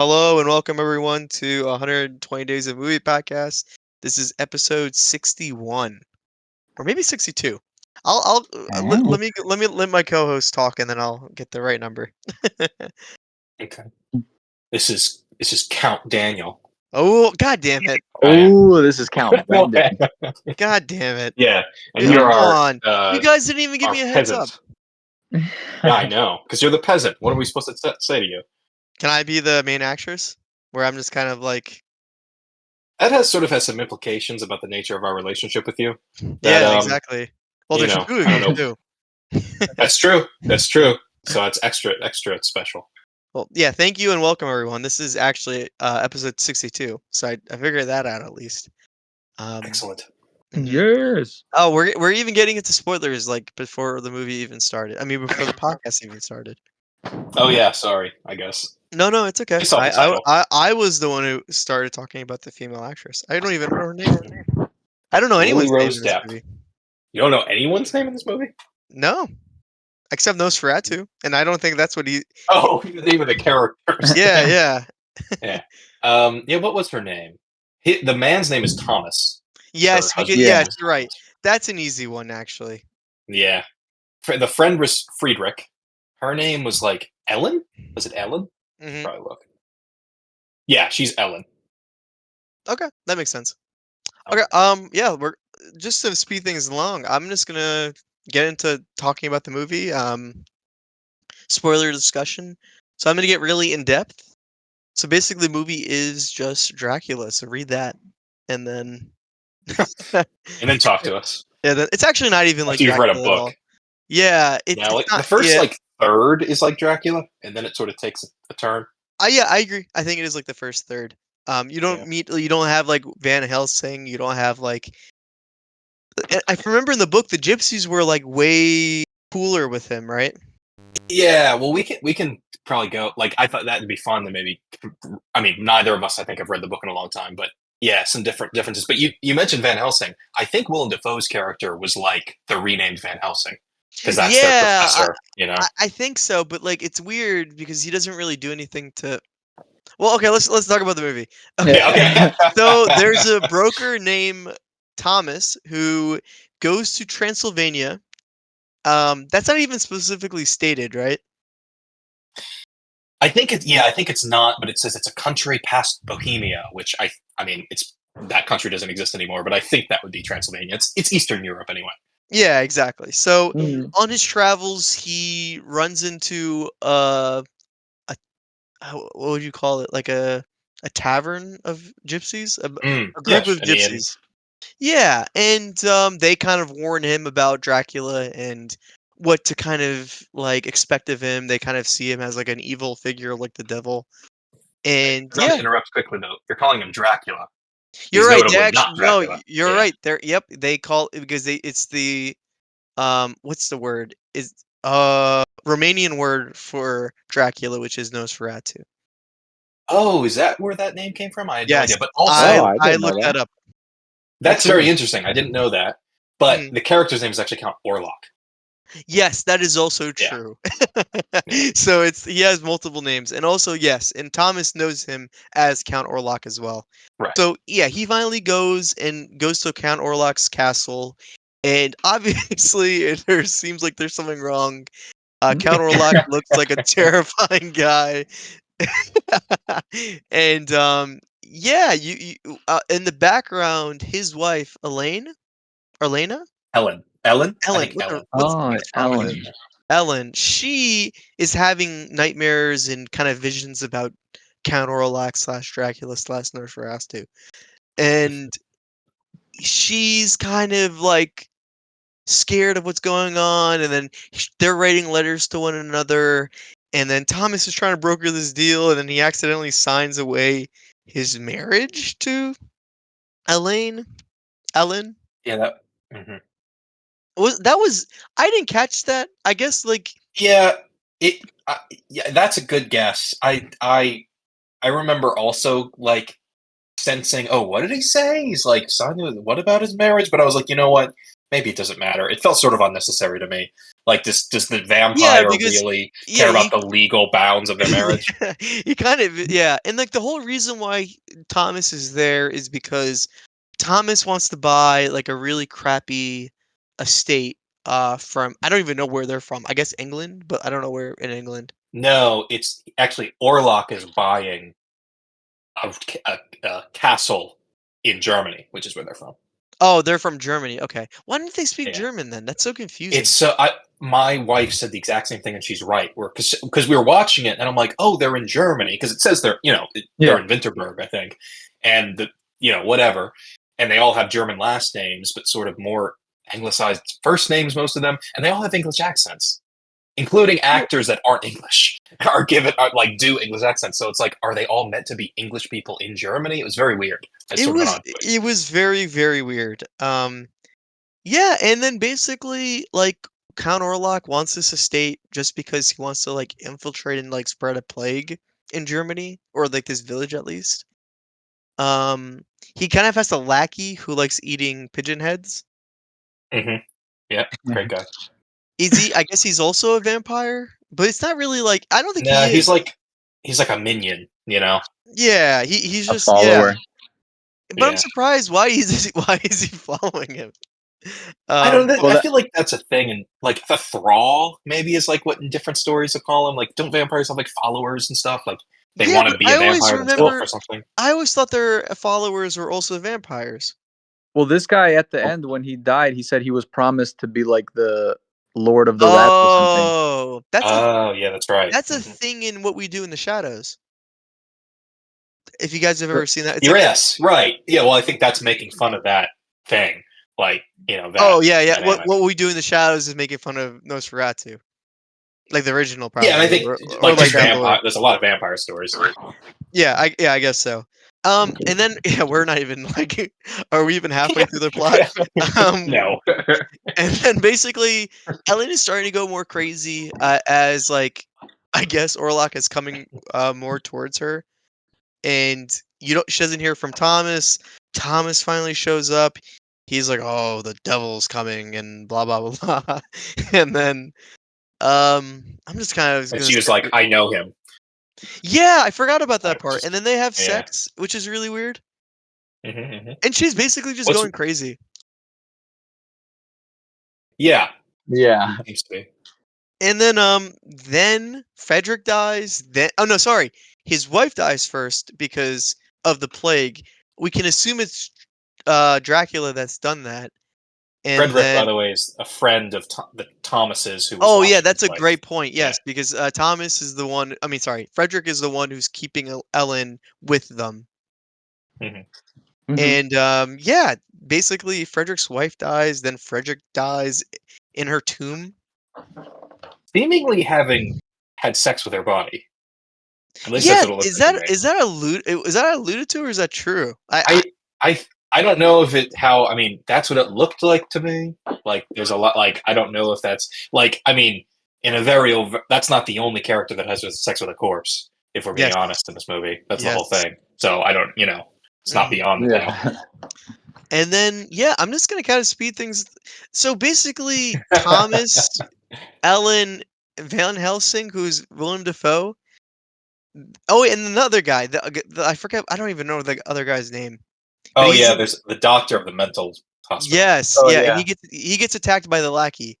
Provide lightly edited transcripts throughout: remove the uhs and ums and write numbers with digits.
Hello and welcome everyone to 120 Days of Movie Podcast. This is episode 61 or maybe 62. Let my co-host talk and then I'll get the right number. Okay. This is Count Daniel. Oh, god damn it. Oh, this is Count Brendan. God damn it. Yeah, and Dude, you're come our on. You guys didn't even give our me a heads peasant. up. Yeah, I know, because you're the peasant. What are we supposed to say to you? Can I be the main actress? Where I'm just kind of like That has some implications about the nature of our relationship with you. That yeah, exactly. Well, you there's know, two of I don't you know. too. That's true. That's true. So it's extra special. Well, yeah, thank you and welcome everyone. This is actually episode 62, so I figured that out at least. Excellent. Mhm. Yes. Oh, we're even getting into spoilers like before the movie even started. I mean, before the podcast even started. Oh yeah, sorry. I guess No, it's okay. I saw the title. I was the one who started talking about the female actress. I don't even know her name. I don't know anyone's name Lily-Rose in this Depp. movie. You don't know anyone's name in this movie? No, except Nosferatu, and I don't think that's what he. Oh, the name of the characters. Yeah, yeah, Yeah. Yeah. What was her name? The man's name is Thomas. Her yes. husband's Yeah. Yes, name is you're right. Thomas. That's an easy one actually. Yeah. The friend was Friedrich. Her name was like Ellen. Was it Ellen? Hmm. Probably look. Yeah, she's Ellen. Okay, that makes sense. Okay. Okay, yeah, we're just to speed things along. I'm just gonna get into talking about the movie. Spoiler discussion. So I'm gonna get really in depth. So basically, the movie is just Dracula. So read that, and then And then talk to us yeah, it's actually not even like after you've read a Dracula at book. all. Yeah, Yeah, it's like the not. first Yeah, like third is like Dracula, and then it sort of takes a turn. yeah, I agree. I think it is like the first third. Yeah. You don't have like Van Helsing. You don't have like. I remember in the book the gypsies were like way cooler with him, right? Yeah. Well, we can probably go. Like, I thought that'd be fun to maybe. I mean, neither of us, I think, have read the book in a long time, but yeah, some differences. But you mentioned Van Helsing. I think Willem Dafoe's character was like the renamed Van Helsing because that's their Yeah, professor. You know. I think so, but like it's weird because he doesn't really do anything to. Well, okay, let's talk about the movie. Okay, Yeah. Okay. so there's a broker named Thomas who goes to Transylvania. That's not even specifically stated, right? I think it's yeah. I think it's not, but it says it's a country past Bohemia, which I mean, it's that country doesn't exist anymore. But I think that would be Transylvania. It's Eastern Europe anyway. Yeah, exactly. So Mm. on his travels, he runs into a what would you call it? Like a tavern of gypsies, a group Yes, of an Ian. gypsies. Yeah, and they kind of warn him about Dracula and what to kind of like expect of him. They kind of see him as like an evil figure, like the devil. And Sorry to yeah, interrupt quickly though. You're calling him Dracula. you're He's right. They notably not actually no, Dracula. you're Yeah. right. They're yep. They call because they it's the what's the word is Romanian word for Dracula, which is Nosferatu. Oh, is that where that name came from? I had no Yes, idea. But Oh, also, I I didn't know looked that that. up. that's very Cool. interesting. I didn't know that. But Mhm. the character's name is actually Count Orlok. Yes, that is also Yeah. true. Yeah. So it's he has multiple names, and also yes, and Thomas knows him as Count Orlok as well. Right. So yeah, he finally goes to Count Orlok's castle, and obviously there seems like there's something wrong. Count Orlok looks like a terrifying guy, and yeah, you in the background, his wife Elaine, Elena, Ellen. I Ellen. think Ellen. What's Oh, what's wrong with Ellen. Ellen? She is having nightmares and kind of visions about Count Orlok slash Dracula slash Nosferatu, and she's kind of like scared of what's going on, and then they're writing letters to one another, and then Thomas is trying to broker this deal, and then he accidentally signs away his marriage to Elaine. Ellen Yeah. Mhm. was I didn't catch that. I guess like Yeah. It. Yeah. That's a good guess. I remember also like sensing, oh, what did he say? He's like, son, what about his marriage? But I was like, you know what? maybe it doesn't matter. It felt sort of unnecessary to me. Like, does the Yeah, vampire because really yeah, care about the legal bounds of their marriage? he kind of yeah, and like the whole reason why Thomas is there is because Thomas wants to buy like a really crappy estate from I don't even know where they're from. I guess England, but I don't know where in England. No, it's actually Orlok is buying a castle in Germany, which is where they're from. Oh, they're from Germany. Okay. Why didn't they speak Yeah. German then? That's so It's confusing. so my wife said the exact same thing, and she's right. Because we were watching it, and I'm like, oh, they're in Germany because it says they're they're Yeah. in Winterberg, I think, and whatever, and they all have German last names, but sort of more anglicized first names, most of them, and they all have English accents, including Well, actors that aren't English like do English accents. So it's like, are they all meant to be English people in Germany? It was very weird. It's sort of an odd choice. it was very very weird. Yeah, and then basically like Count Orlok wants this estate just because he wants to like infiltrate and like spread a plague in Germany or like this village at least. Um he kind of has a lackey who likes eating pigeon heads. Hmm. Yeah, great guy. Is he I guess he's also a vampire, but it's not really like I don't think No, he is. he's like a minion, you know. Yeah, he's A just yeah. follower. But I'm Yeah. surprised why is he following him? I don't know. Oh, Well, I that feel like that's a thing, and like the thrall maybe is like what in different stories they call them. Like, don't vampires have like followers and stuff? Like, they yeah, want to but be I a always vampire themselves well, remember or something. I always thought their followers were also vampires. well, this guy at the end when he died, he said he was promised to be like the Lord of the Rats or something. Oh, Oh, yeah, that's right. that's a Hmm. thing in What We Do in the Shadows. If you guys have ever seen that, it's like Yes, right. Yeah, well, I think that's making fun of that thing, like that oh yeah, yeah. dynamic. What We Do in the Shadows is making fun of Nosferatu, like the original Yeah, and I probably, think or like like just that lore. vampire. There's a lot of vampire stories. Yeah, I guess so. And then yeah, we're not even like, are we even halfway through the plot? Um, No. and then basically Ellen is starting to go more crazy as like I guess Orlok is coming more towards her, and she doesn't hear from Thomas. Thomas finally shows up. He's like, "Oh, the devil's coming," and blah blah blah. Blah. And then I'm just kind of And gonna she was like, skip. "I know him." Yeah, I forgot about that Like, part. just And then they have yeah. sex, which is really weird. Hmm. And she's basically just What's going crazy. yeah? Yeah. Seems to be. And then Frederick dies. Then oh no, sorry. His wife dies first because of the plague. We can assume it's Dracula that's done that. And Frederick, by then the way, is a friend of the Thomas's who was oh yeah, watching his that's a wife. great point. Yeah. Yes, because Thomas is the one. I mean, sorry, Frederick is the one who's keeping Ellen with them. Hmm. Hmm. And yeah, basically Frederick's wife dies. Then Frederick dies in her tomb. Seemingly having had sex with her body. At least that's Yeah, what it looked like to me. is that alluded to or is that true? I I I don't know if it how I mean that's what it looked like to me. Like there's a lot like I don't know if that's like I mean in a very that's not the only character that has sex with a corpse. If we're being Yes, honest in this movie, that's the whole yes. thing. So I don't it's not Mhm. beyond the pale. Yeah. And then yeah, I'm just gonna kind of speed things. So basically, Thomas, Ellen, Van Helsing, who's Willem Dafoe. Oh, and another guy. I forget. I don't even know the other guy's name. But Oh he's yeah, in. there's the doctor of the mental hospital. Yes, Oh yeah, and yeah. he gets attacked by the lackey.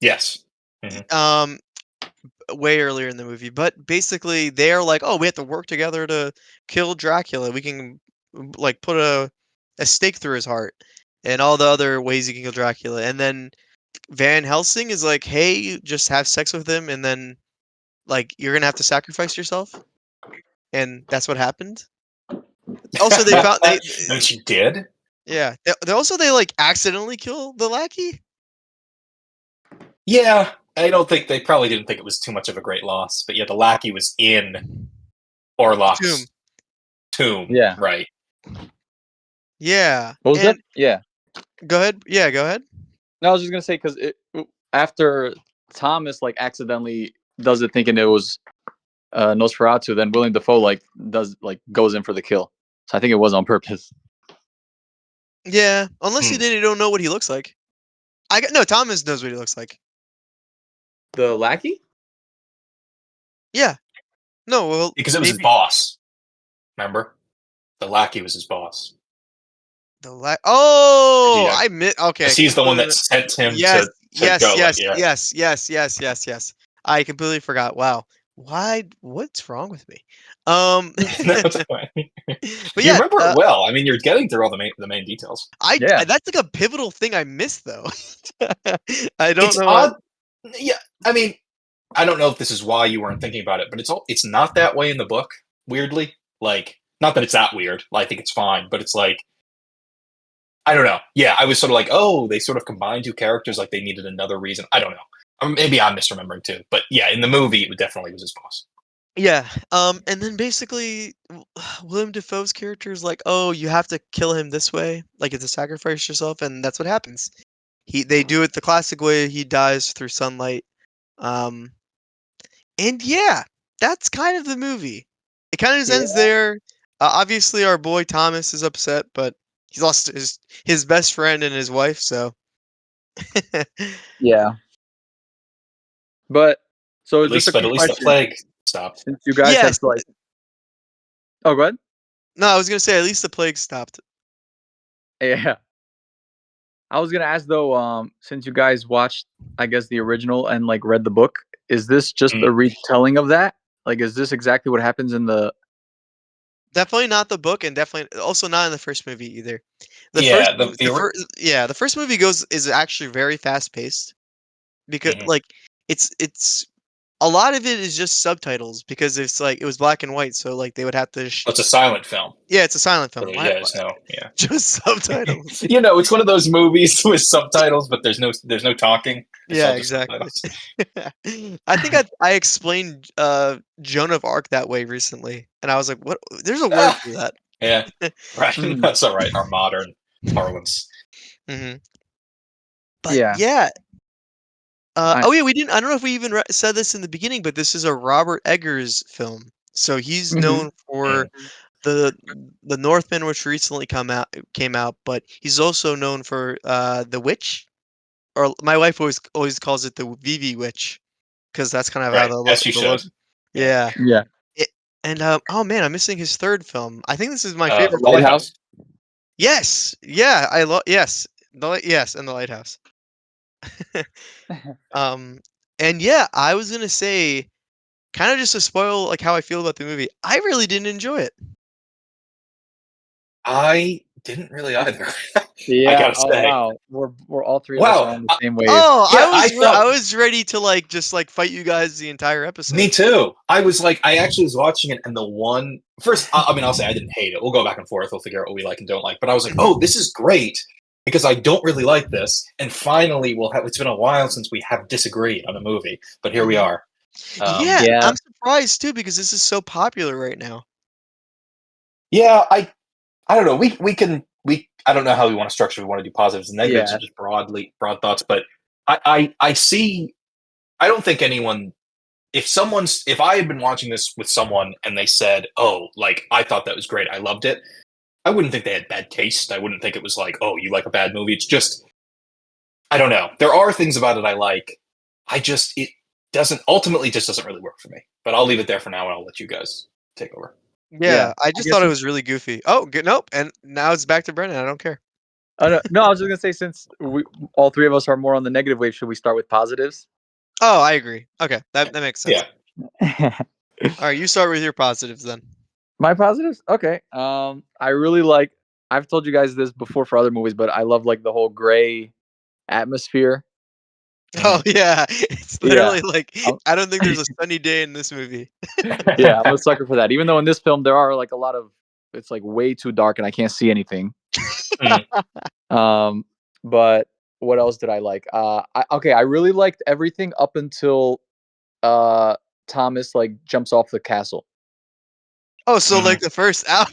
Yes. Hmm. Um, way earlier in the movie. But basically, they're like, "Oh, we have to work together to kill Dracula. We can like put a stake through his heart, and all the other ways you can kill Dracula." And then Van Helsing is like, "Hey, just have sex with him, and then like you're gonna have to sacrifice yourself." And that's what happened. Also, they Yep. found And she did. yeah. They like accidentally kill the lackey. Yeah, I don't think they probably didn't think it was too much of a great loss. But yeah, the lackey was in Tomb. Orlok's tomb, Yeah. right? Yeah, What was that? and Yeah. go ahead. Yeah, go ahead. No, I was just gonna say because after Thomas like accidentally does it thinking it was Nosferatu, then Willem Dafoe like does like goes in for the kill. So I think it was on purpose. Yeah, unless Hmm. you don't know what he looks like. No, Thomas knows what he looks like. The lackey? Yeah. No, well, Because it was his maybe boss. Remember, the lackey was his boss. Oh, Yeah, I admit. Okay, because he's the one that completely. sent him Yes, to yes, go. Like, yes, yeah, yes, yes, yes, yes, yes. I completely forgot. Wow. Why? What's wrong with me? no, it's fine. But You yeah, remember it well. I mean, you're getting through all the main details. Yeah. that's like a pivotal thing I missed though. I don't It's know. odd. Yeah, I mean, I don't know if this is why you weren't thinking about it, but it's not that way in the book. Weirdly, like, not that it's that weird. I think it's fine, but it's like, I don't know. Yeah, I was sort of like, oh, they sort of combined two characters, like they needed another reason. I don't know. Maybe I'm misremembering too, but yeah, in the movie, it definitely was his boss. Yeah. And then basically, Willem Dafoe's character is like, "Oh, you have to kill him this way, like it's a sacrifice yourself," and that's what happens. They do it the classic way. He dies through sunlight. Um, and yeah, that's kind of the movie. It kind of just ends Yeah. there. Obviously, our boy Thomas is upset, but he's lost his best friend and his wife. So, Yeah. But so just a At quick least the question. plague stopped. Since you guys have yes. like oh go ahead. No, I was gonna say at least the plague stopped. Yeah. I was gonna ask though, since you guys watched I guess the original and like read the book, is this just Mm. a retelling of that? Like is this exactly what happens in the Definitely not the book, and definitely also not in the first movie either. Yeah, The first, yeah, the first movie is actually very fast paced because mhm. like it's a lot of it is just subtitles because it's like it was black and white, so like they would have to It's a silent film. yeah, it's a silent So film. you guys know, yeah. Just subtitles. You know, it's one of those movies with subtitles, but there's no talking. It's Yeah, all just exactly. subtitles. I think I explained Joan of Arc that way recently, and I was like, "What? There's a word Ah, for that." yeah, right. Mm, That's all right. Our modern parlance. hmm But yeah. yeah, I oh yeah, we didn't. I don't know if we even said this in the beginning, but this is a Robert Eggers film. So he's Mhm. known for Mm. the the Northman, which recently came out, but he's also known for the Witch, or my wife always calls it the Vivi Witch, because that's kind of how Right, as she the should. logo. Yeah. Yeah. Yeah. It, and oh man, I'm missing his third film. I think this is my The favorite The film. lighthouse. Lighthouse. Yes, yeah, I love yes, yes, and the Lighthouse. um, and yeah, I was gonna say, kind of just to spoil like how I feel about the movie. I really didn't enjoy it. I didn't really either. I Yeah. gotta Oh say. wow. We're all three of us are Wow. on the same wave. Oh, Yeah, I I thought. was ready to like just like fight you guys the entire Me episode. too. I was like, I actually was watching it, and the one first, I mean, I'll say I didn't hate it. We'll go back and forth. We'll figure out what we like and don't like. But I was like, Mhm, oh, this is great because I don't really like this, and finally, we'll have. It's been a while since we have disagreed on a movie, but here we mhm. are. Yeah, Yeah. I'm surprised too because this is so popular right now. Yeah, I don't know. We can we I don't know how we want to structure. We want to do positives and negatives, or Yeah. just broad thoughts. But I see. I don't think anyone if I had been watching this with someone and they said, "Oh, like I thought that was great, I loved it," I wouldn't think they had bad taste. I wouldn't think it was like, "Oh, you like a bad movie." It's just I don't know. There are things about it I like. It doesn't ultimately just doesn't really work for me. But I'll leave it there for now, and I'll let you guys take over. Yeah. Yeah, I I just guess thought it was really goofy. Oh, good. Nope. And now it's back to Brennan. I don't care. no, no, I was just gonna say since we all three of us are more on the negative wave, should we start with positives? Oh, I agree. Okay, that makes sense. Yeah. All right, you start with your positives then. My positives? Okay. I really like I've told you guys this before for other movies, but I love like the whole gray atmosphere. Oh Mhm. yeah, it's Yeah. literally like I'm, I don't think there's a sunny day in this movie. yeah, I'm a sucker for that. Even though in this film there are like a lot of it's like way too dark and I can't see anything. Mm. Um, but what else did I like? Okay, I really liked everything up until uh Thomas like jumps off the castle. Oh, so Mhm. like the first hour.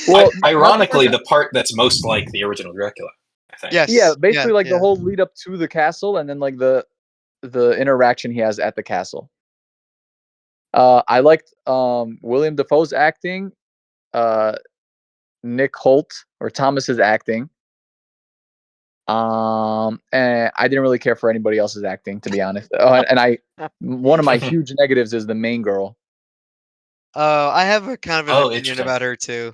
Well, not the first. Ironically, the part that's most like the original Dracula, I think. Yeah, Yes. Yeah. basically like the Yeah. whole lead up to the castle, and then like the interaction he has at the castle. I liked William Dafoe's acting. Uh, Nick Holt or Thomas's acting. And I didn't really care for anybody else's acting, to be honest. One of my huge negatives is the main girl. I have a kind of an Oh, opinion interesting. about her too.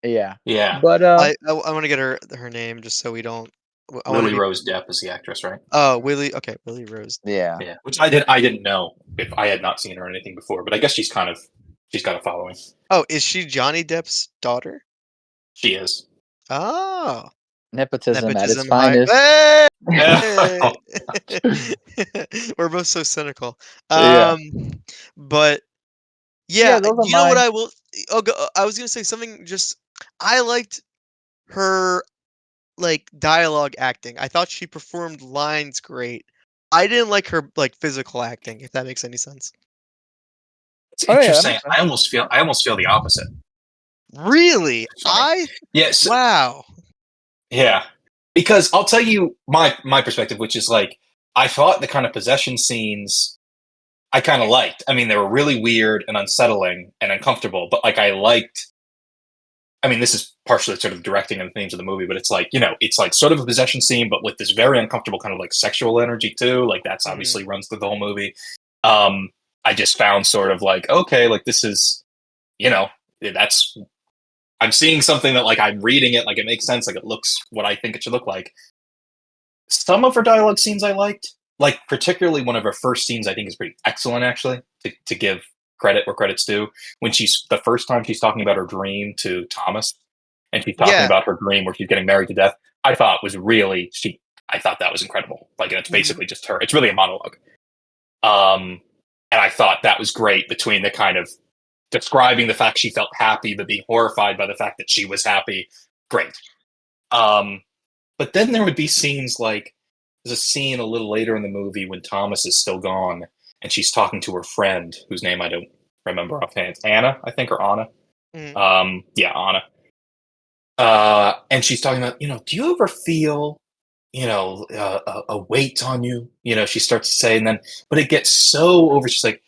Yeah, Yeah. but I want to get her name just so we don't. I want to be. Lily-Rose Depp is the actress, right? Oh, Willie. Okay, Willie Rose. yeah, Yeah. Which I didn't know if I had not seen her or anything before, but I guess she's got a following. Oh, is she Johnny Depp's daughter? She is. Oh, nepotism at its nepotism high. finest. Hey! We're both so cynical. Yeah. But Yeah, yeah, those are you know what my. I will. I was gonna say something. Just I liked her like dialogue acting. I thought she performed lines great. I didn't like her like physical acting, if that makes any sense. It's Oh yeah, that interesting. makes sense. I almost feel the opposite. Really? It's funny. Yes. Wow. Yeah. Because I'll tell you my perspective, which is like I thought the kind of possession scenes I kind of liked. I mean, they were really weird and unsettling and uncomfortable, but like I liked. I mean, this is partially sort of directing and themes of the movie, but it's like it's like sort of a possession scene, but with this very uncomfortable kind of like sexual energy too. Like that's Mhm. obviously runs through the whole movie. I just found sort of like okay, like this is that's I'm seeing something that like I'm reading it, like it makes sense, like it looks what I think it should look like. Some of her dialogue scenes I liked, like particularly one of her first scenes I think is pretty excellent actually, to give credit where credit's due. When she's the first time she's talking about her dream to Thomas, and she's talking Yeah. about her dream where she's getting married to death, I thought was really I thought that was incredible. Like and it's Mhm. basically just her. It's really a monologue. Um, and I thought that was great between the kind of describing the fact she felt happy but being horrified by the fact that she was happy. Great. Um, but then there would be scenes like there's a scene a little later in the movie when Thomas is still gone and she's talking to her friend whose name I don't remember offhand. Anna, I think, or Anna. Mhm. Yeah, Anna. And she's talking about, do you ever feel, a weight on you? She starts to say, and then, but it gets so over. She's like,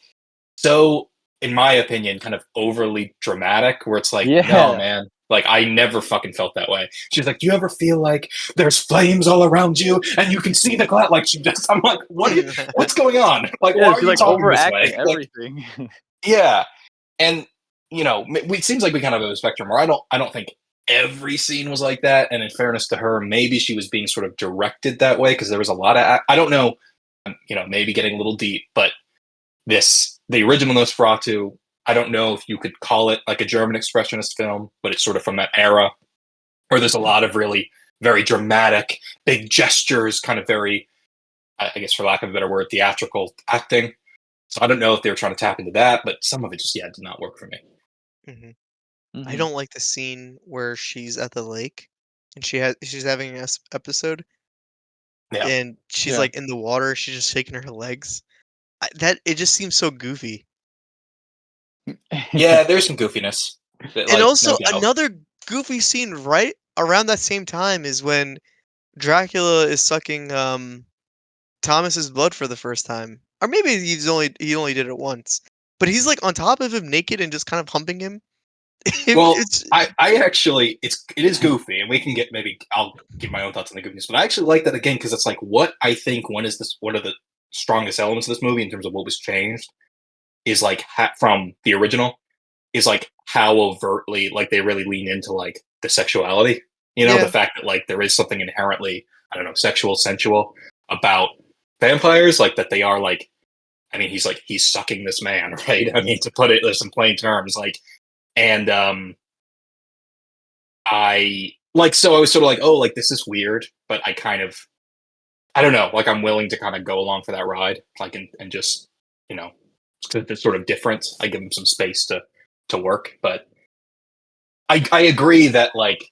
so, in my opinion, kind of overly dramatic, where it's like, no, Yeah, man, like I never fucking felt that way. She's like, do you ever feel like there's flames all around you and you can see the glass? Like she just, I'm like, what's going on? Like, yeah. why are She's you like talking this way? overacting Like, everything. yeah, and it seems like we kind of have a spectrum where I don't think every scene was like that. And in fairness to her, maybe she was being sort of directed that way because there was a lot of I don't know, maybe getting a little deep, but the original Nosferatu, I don't know if you could call it like a German expressionist film, but it's sort of from that era where there's a lot of really very dramatic, big gestures, kind of very, I guess for lack of a better word, theatrical acting. So I don't know if they were trying to tap into that, but some of it just did not work for me. Mhm. I Mhm. don't like the scene where she's at the lake and she's having an episode Yeah, and she's Yeah. like in the water. She's just shaking her legs. That it just seems so goofy. yeah, there's some goofiness, And like no also doubt. another goofy scene right around that same time is when Dracula is sucking Thomas's blood for the first time. Or maybe he only did it once. But he's like on top of him naked and just kind of humping him. Well, It's I actually it is goofy, and we can get maybe I'll give my own thoughts on the goofiness, but I actually like that again because it's like what I think what are the strongest elements of this movie in terms of what was changed is like from the original is like how overtly like they really lean into like the sexuality, the yeah. fact that like there is something inherently I don't know sexual sensual about vampires, like that they are like I mean he's sucking this man, right? I mean to put it in some plain terms, like and I like so I was sort of like, oh, like this is weird, but I don't know, like I'm willing to kind of go along for that ride, like and just you know, it's sort of different. I give them some space to work, but I agree that like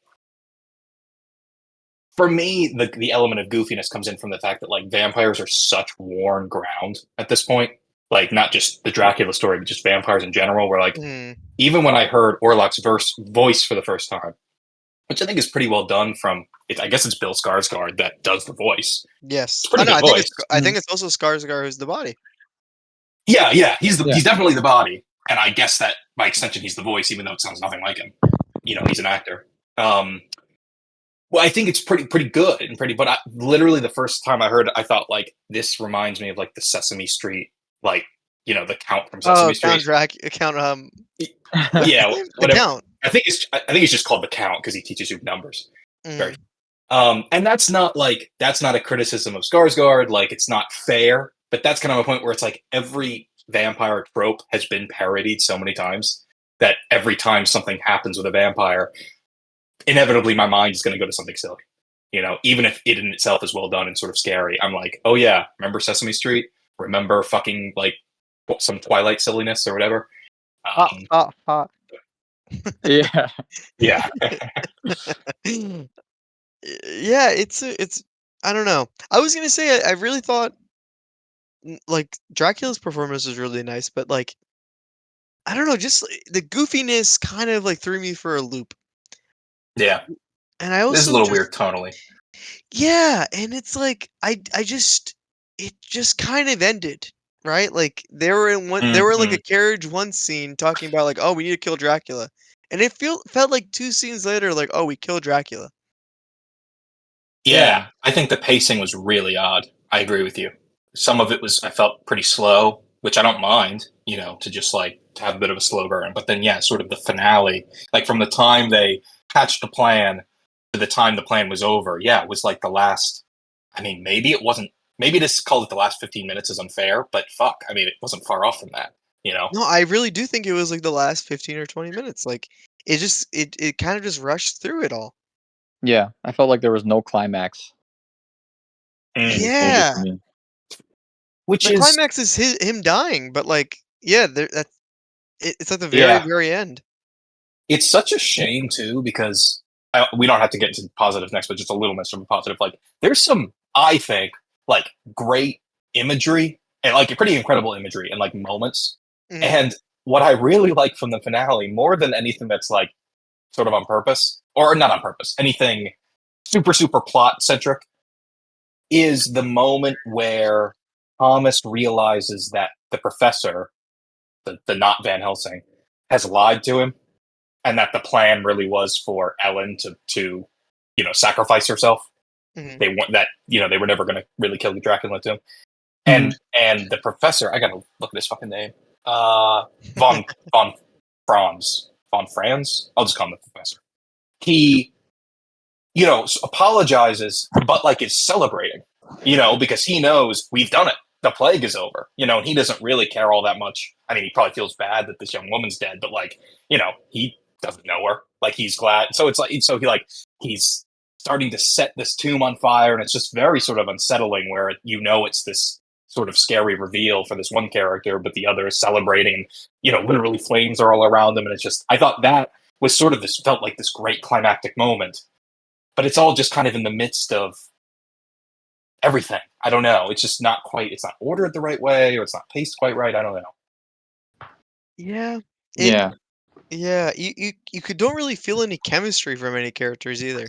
for me the element of goofiness comes in from the fact that like vampires are such worn ground at this point, like not just the Dracula story, but just vampires in general. Where like Mm, even when I heard Orlok's voice for the first time, which I think is pretty well done from it. I guess it's Bill Skarsgård that does the voice. yes. It's a pretty No, good voice. I Mhm. think it's also Skarsgård who's the body. Yeah, Yeah. he's definitely the body, and I guess that by extension he's the voice, even though it sounds nothing like him. He's an actor. Well, I think it's pretty good and pretty. But literally the first time I heard it, I thought like this reminds me of like the Sesame Street, like the Count from Oh, Sesame Street. Count. What's his Yeah, name? The whatever. Count. I think it's just called the Count because he teaches you numbers. Very. Mm. And that's not a criticism of Skarsgård. Like it's not fair, but that's kind of a point where it's like every vampire trope has been parodied so many times that every time something happens with a vampire, inevitably my mind is going to go to something silly. Even if it in itself is well done and sort of scary, I'm like, oh yeah, remember Sesame Street? Remember fucking like some Twilight silliness or whatever? Yeah. Yeah. Yeah, it's I don't know. I was gonna say I really thought like Dracula's performance was really nice, but like I don't know, just the goofiness kind of like threw me for a loop. Yeah. And I This is a also little just weird tonally. yeah, and it's like I just it just kind of ended, right? Like they were in like Mm-hmm. a carriage one scene talking about like, oh, we need to kill Dracula. And it felt like two scenes later, like, oh, we killed Dracula. Yeah, I think the pacing was really odd. I agree with you. Some of it I felt pretty slow, which I don't mind, to just like to have a bit of a slow burn. But then, yeah, sort of the finale, like from the time they hatched the plan to the time the plan was over, yeah, it was like the last. I mean, maybe it wasn't. Maybe just call it the last 15 minutes is unfair, but fuck, I mean, it wasn't far off from that, No, I really do think it was like the last 15 or 20 minutes. Like it kind of just rushed through it all. Yeah, I felt like there was no climax in Mm. this movie Yeah. for me. Which The is, climax is him dying, but like yeah, it's at the very yeah, very end. it's such a shame too because we don't have to get into positives next, but just a little bit of a positive. Like, there's some, I think, like great imagery and like pretty incredible imagery and like moments. Mhm. And what I really like from the finale, more than anything that's like sort of on purpose or not on purpose, anything super super plot centric, is the moment where Thomas realizes that the professor, the not Van Helsing, has lied to him and that the plan really was for Ellen to sacrifice herself. Mhm. They want that they were never going to really kill the Dracula to him. Mhm. And the professor, I gotta look at his fucking name. Von von Franz. I'll just call him the professor. He apologizes, but like is celebrating. Because he knows we've done it. The plague is over. And he doesn't really care all that much. I mean, he probably feels bad that this young woman's dead, but like, he doesn't know her. Like, he's glad. So it's like, he's starting to set this tomb on fire, and it's just very sort of unsettling. Where it's this sort of scary reveal for this one character, but the other is celebrating, and literally flames are all around them, and it's just, I thought that was sort of felt like this great climactic moment, but it's all just kind of in the midst of everything. I don't know. It's just not quite. It's not ordered the right way, or it's not paced quite right. I don't know. Yeah. And Yeah. yeah, don't really feel any chemistry from any characters either.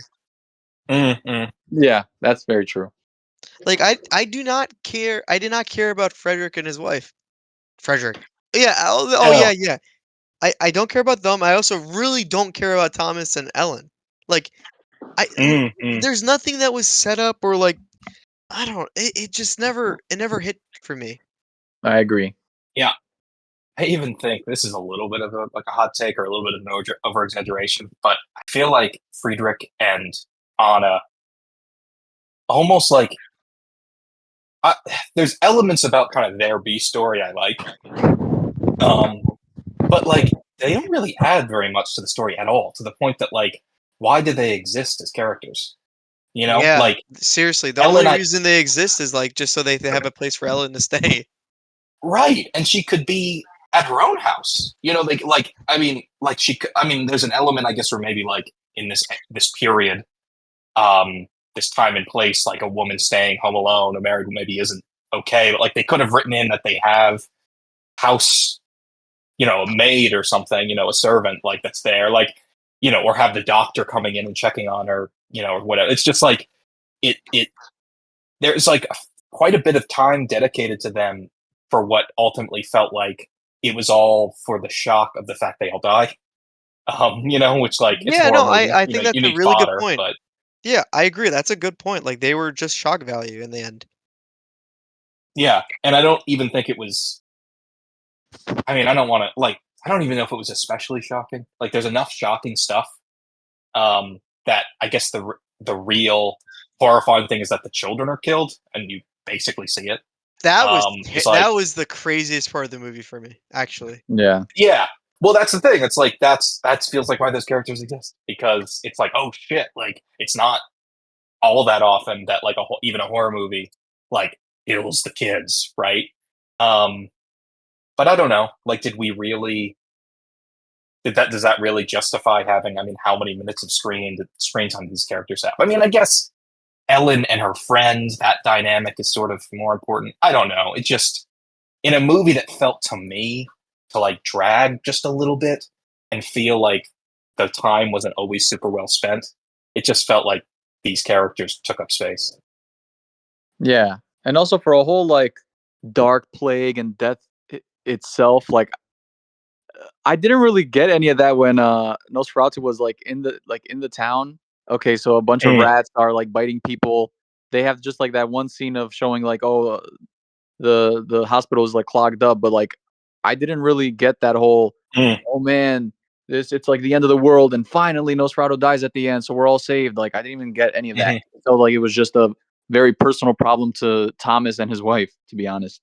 Mm-hmm. Yeah, that's very true. Like I do not care. I did not care about Frederick and his wife. Frederick. Yeah. Oh Oh. yeah, yeah. I don't care about them. I also really don't care about Thomas and Ellen. Like Mm-hmm. there's nothing that was set up or like I don't. It just never hit for me. I agree. Yeah. I even think this is a little bit of a hot take or a little bit of an over exaggeration, but I feel like Friedrich and Anna almost like there's elements about kind of their B story I like, but like they don't really add very much to the story at all. To the point that like, why do they exist as characters? Yeah, Like seriously, the only Ellen, reason they exist is like just so they have a place for Ellen to stay. right, and she could be at her own house. Like I mean, like she could. I mean, there's an element, I guess, where maybe like in this period, this time and place, like a woman staying home alone, or married, maybe isn't okay. But like they could have written in that they have house, a maid or something, a servant like that's there, like or have the doctor coming in and checking on her, or whatever. It's just like it. There's like quite a bit of time dedicated to them for what ultimately felt like it was all for the shock of the fact they all die. which like it's a Yeah, horror no, movie. I You think know, that's you a need really good fodder, point. but Yeah, I agree. That's a good point. Like they were just shock value in the end. yeah, and I don't even think it was. I mean, I don't want to like. I don't even know if it was especially shocking. Like, there's enough shocking stuff that I guess the real horrifying thing is that the children are killed, and you basically see it. It's That like, was the craziest part of the movie for me, actually. Yeah. yeah. Well, that's the thing. It's like that feels like why those characters exist, because it's like, oh shit, like it's not all that often that like even a horror movie like kills the kids, right? Um, but I don't know. Like, does that really justify having? I mean, how many minutes of screen time these characters have? I mean, I guess Ellen and her friends, that dynamic is sort of more important. I don't know. It just, in a movie that felt to me to like drag just a little bit and feel like the time wasn't always super well spent, it just felt like these characters took up space. Yeah. And also for a whole like dark plague and death itself, like I didn't really get any of that when Nosferatu was like in the town. Okay, so a bunch of Mm. rats are like biting people. They have just like that one scene of showing like, oh, the hospital is like clogged up, but like I didn't really get that whole, Mm. oh man, it's like the end of the world and finally Nosferatu dies at the end, so we're all saved. Like I didn't even get any of that. Mhm. It felt like it was just a very personal problem to Thomas and his wife, to be honest.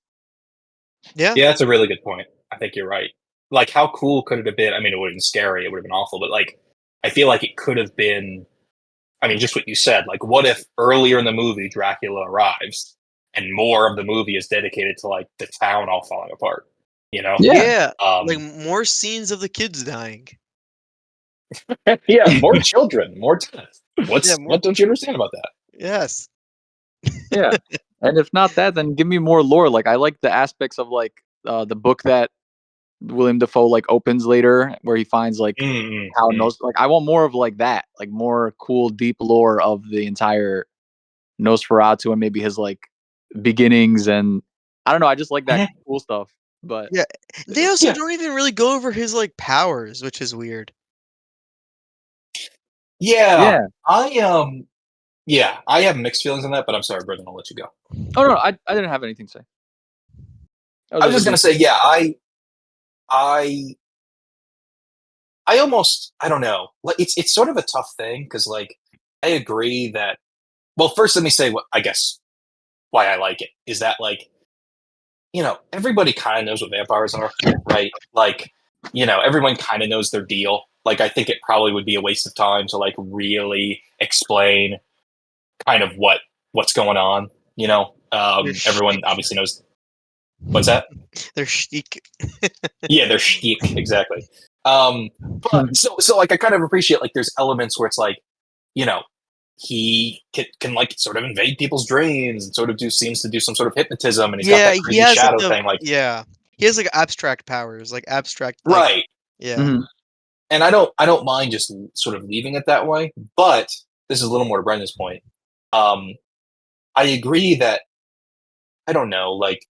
Yeah. Yeah, that's a really good point. I think you're right. Like, how cool could it have been? I mean, it would have been scary. It would have been awful. But, like, I feel like it could have been. I mean, just what you said. Like, what if earlier in the movie Dracula arrives and more of the movie is dedicated to, like, the town all falling apart? You know? Yeah. Yeah. Like Um, more scenes of the kids dying. yeah, more children, more death. Yeah, What don't you understand about that? yes. Yeah. And if not that, then give me more lore. Like I like the aspects of like the book that William Dafoe like opens later where he finds like Mm, how mm, Nos like I want more of like that, like more cool deep lore of the entire Nosferatu and maybe his like beginnings and I don't know, I just like that mhm. cool stuff. But Yeah. They also Yeah, don't even really go over his like powers, which is weird. yeah. yeah. Yeah, I have mixed feelings on that, but I'm sorry, Brendan. I'll let you go. Oh no, I didn't have anything to say. That was I was just a just gonna brief. say, yeah, I I almost I don't know. Like, it's sort of a tough thing because like I agree that. Well, first let me say what I guess why I like it is that like everybody kind of knows what vampires are, right? Like everyone kind of knows their deal. Like, I think it probably would be a waste of time to like really explain kind of what's going on. They're Everyone shtick. obviously knows what's that. They're shtick. Yeah, they're shtick, exactly. But so like I kind of appreciate like there's elements where it's like, you know, he can like sort of invade people's dreams and sort of seems to do some sort of hypnotism, and he's got Yeah, that he crazy has like shadow the thing, like yeah. He has like abstract powers, like abstract like right. yeah. Mhm. And I don't mind just sort of leaving it that way. But this is a little more to Brendan's point. Um, I agree that I don't know, like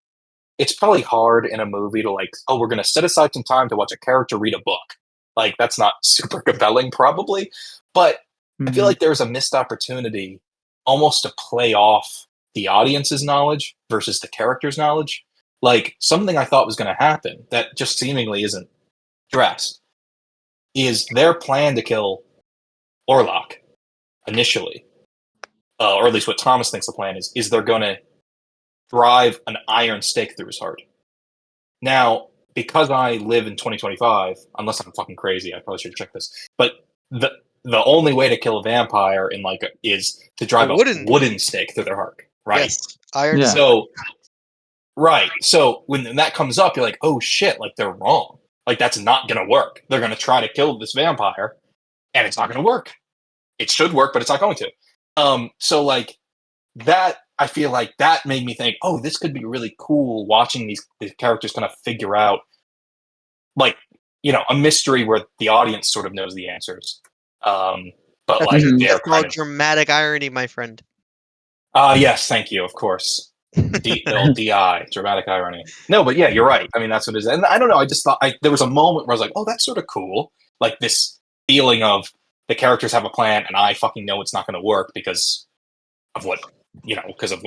it's probably hard in a movie to like, oh, we're gonna set aside some time to watch a character read a book. Like, that's not super compelling, probably. But I feel Mhm. like there's a missed opportunity almost to play off the audience's knowledge versus the character's knowledge. Like, something I thought was gonna happen that just seemingly isn't addressed is their plan to kill Orlok initially, or at least what Thomas thinks the plan is they're gonna drive an iron stake through his heart. Now, because I live in 2025, unless I'm fucking crazy, I probably should check this. But the the only way to kill a vampire in like is to A drive a wooden wooden stake through their heart, right? yes. Iron is Yeah. So right, so when that comes up, you're like, oh shit, like they're wrong. Like, that's not gonna work. They're gonna try to kill this vampire, and it's not gonna work. It should work, but it's not going to. So like that I feel like that made me think, oh, this could be really cool watching these characters kind of figure out like a mystery where the audience sort of knows the answers, but that's like Mhm. they're that's kind called of dramatic irony, my friend. yes, thank you, of course. The old DI, dramatic irony. No, but yeah, you're right. I mean, that's what it is. And I don't know. I just thought there was a moment where I was like, oh, that's sort of cool. Like this feeling of the characters have a plan and I fucking know it's not going to work because of what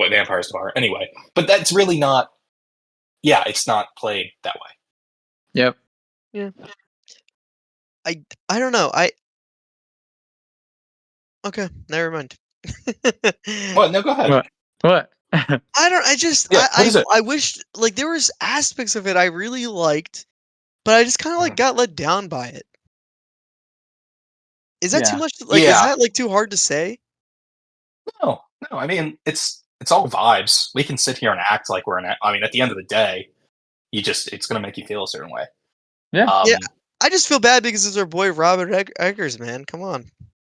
vampires are anyway. But that's really not. Yeah, it's not played that way. Yep. Yeah. I don't know. Okay, never mind. What? No, go ahead. What? I don't. I just. Yeah, what is it? I wish like there was aspects of it I really liked, but I just kind of like got let down by it. Is that too Yeah. much? Like, is Yeah. that like too hard to say? No. I mean, it's all vibes. We can sit here and act like we're in. I mean, at the end of the day, it's going to make you feel a certain way. Yeah. Yeah. I just feel bad because it's our boy Robert Eggers, man. Come on.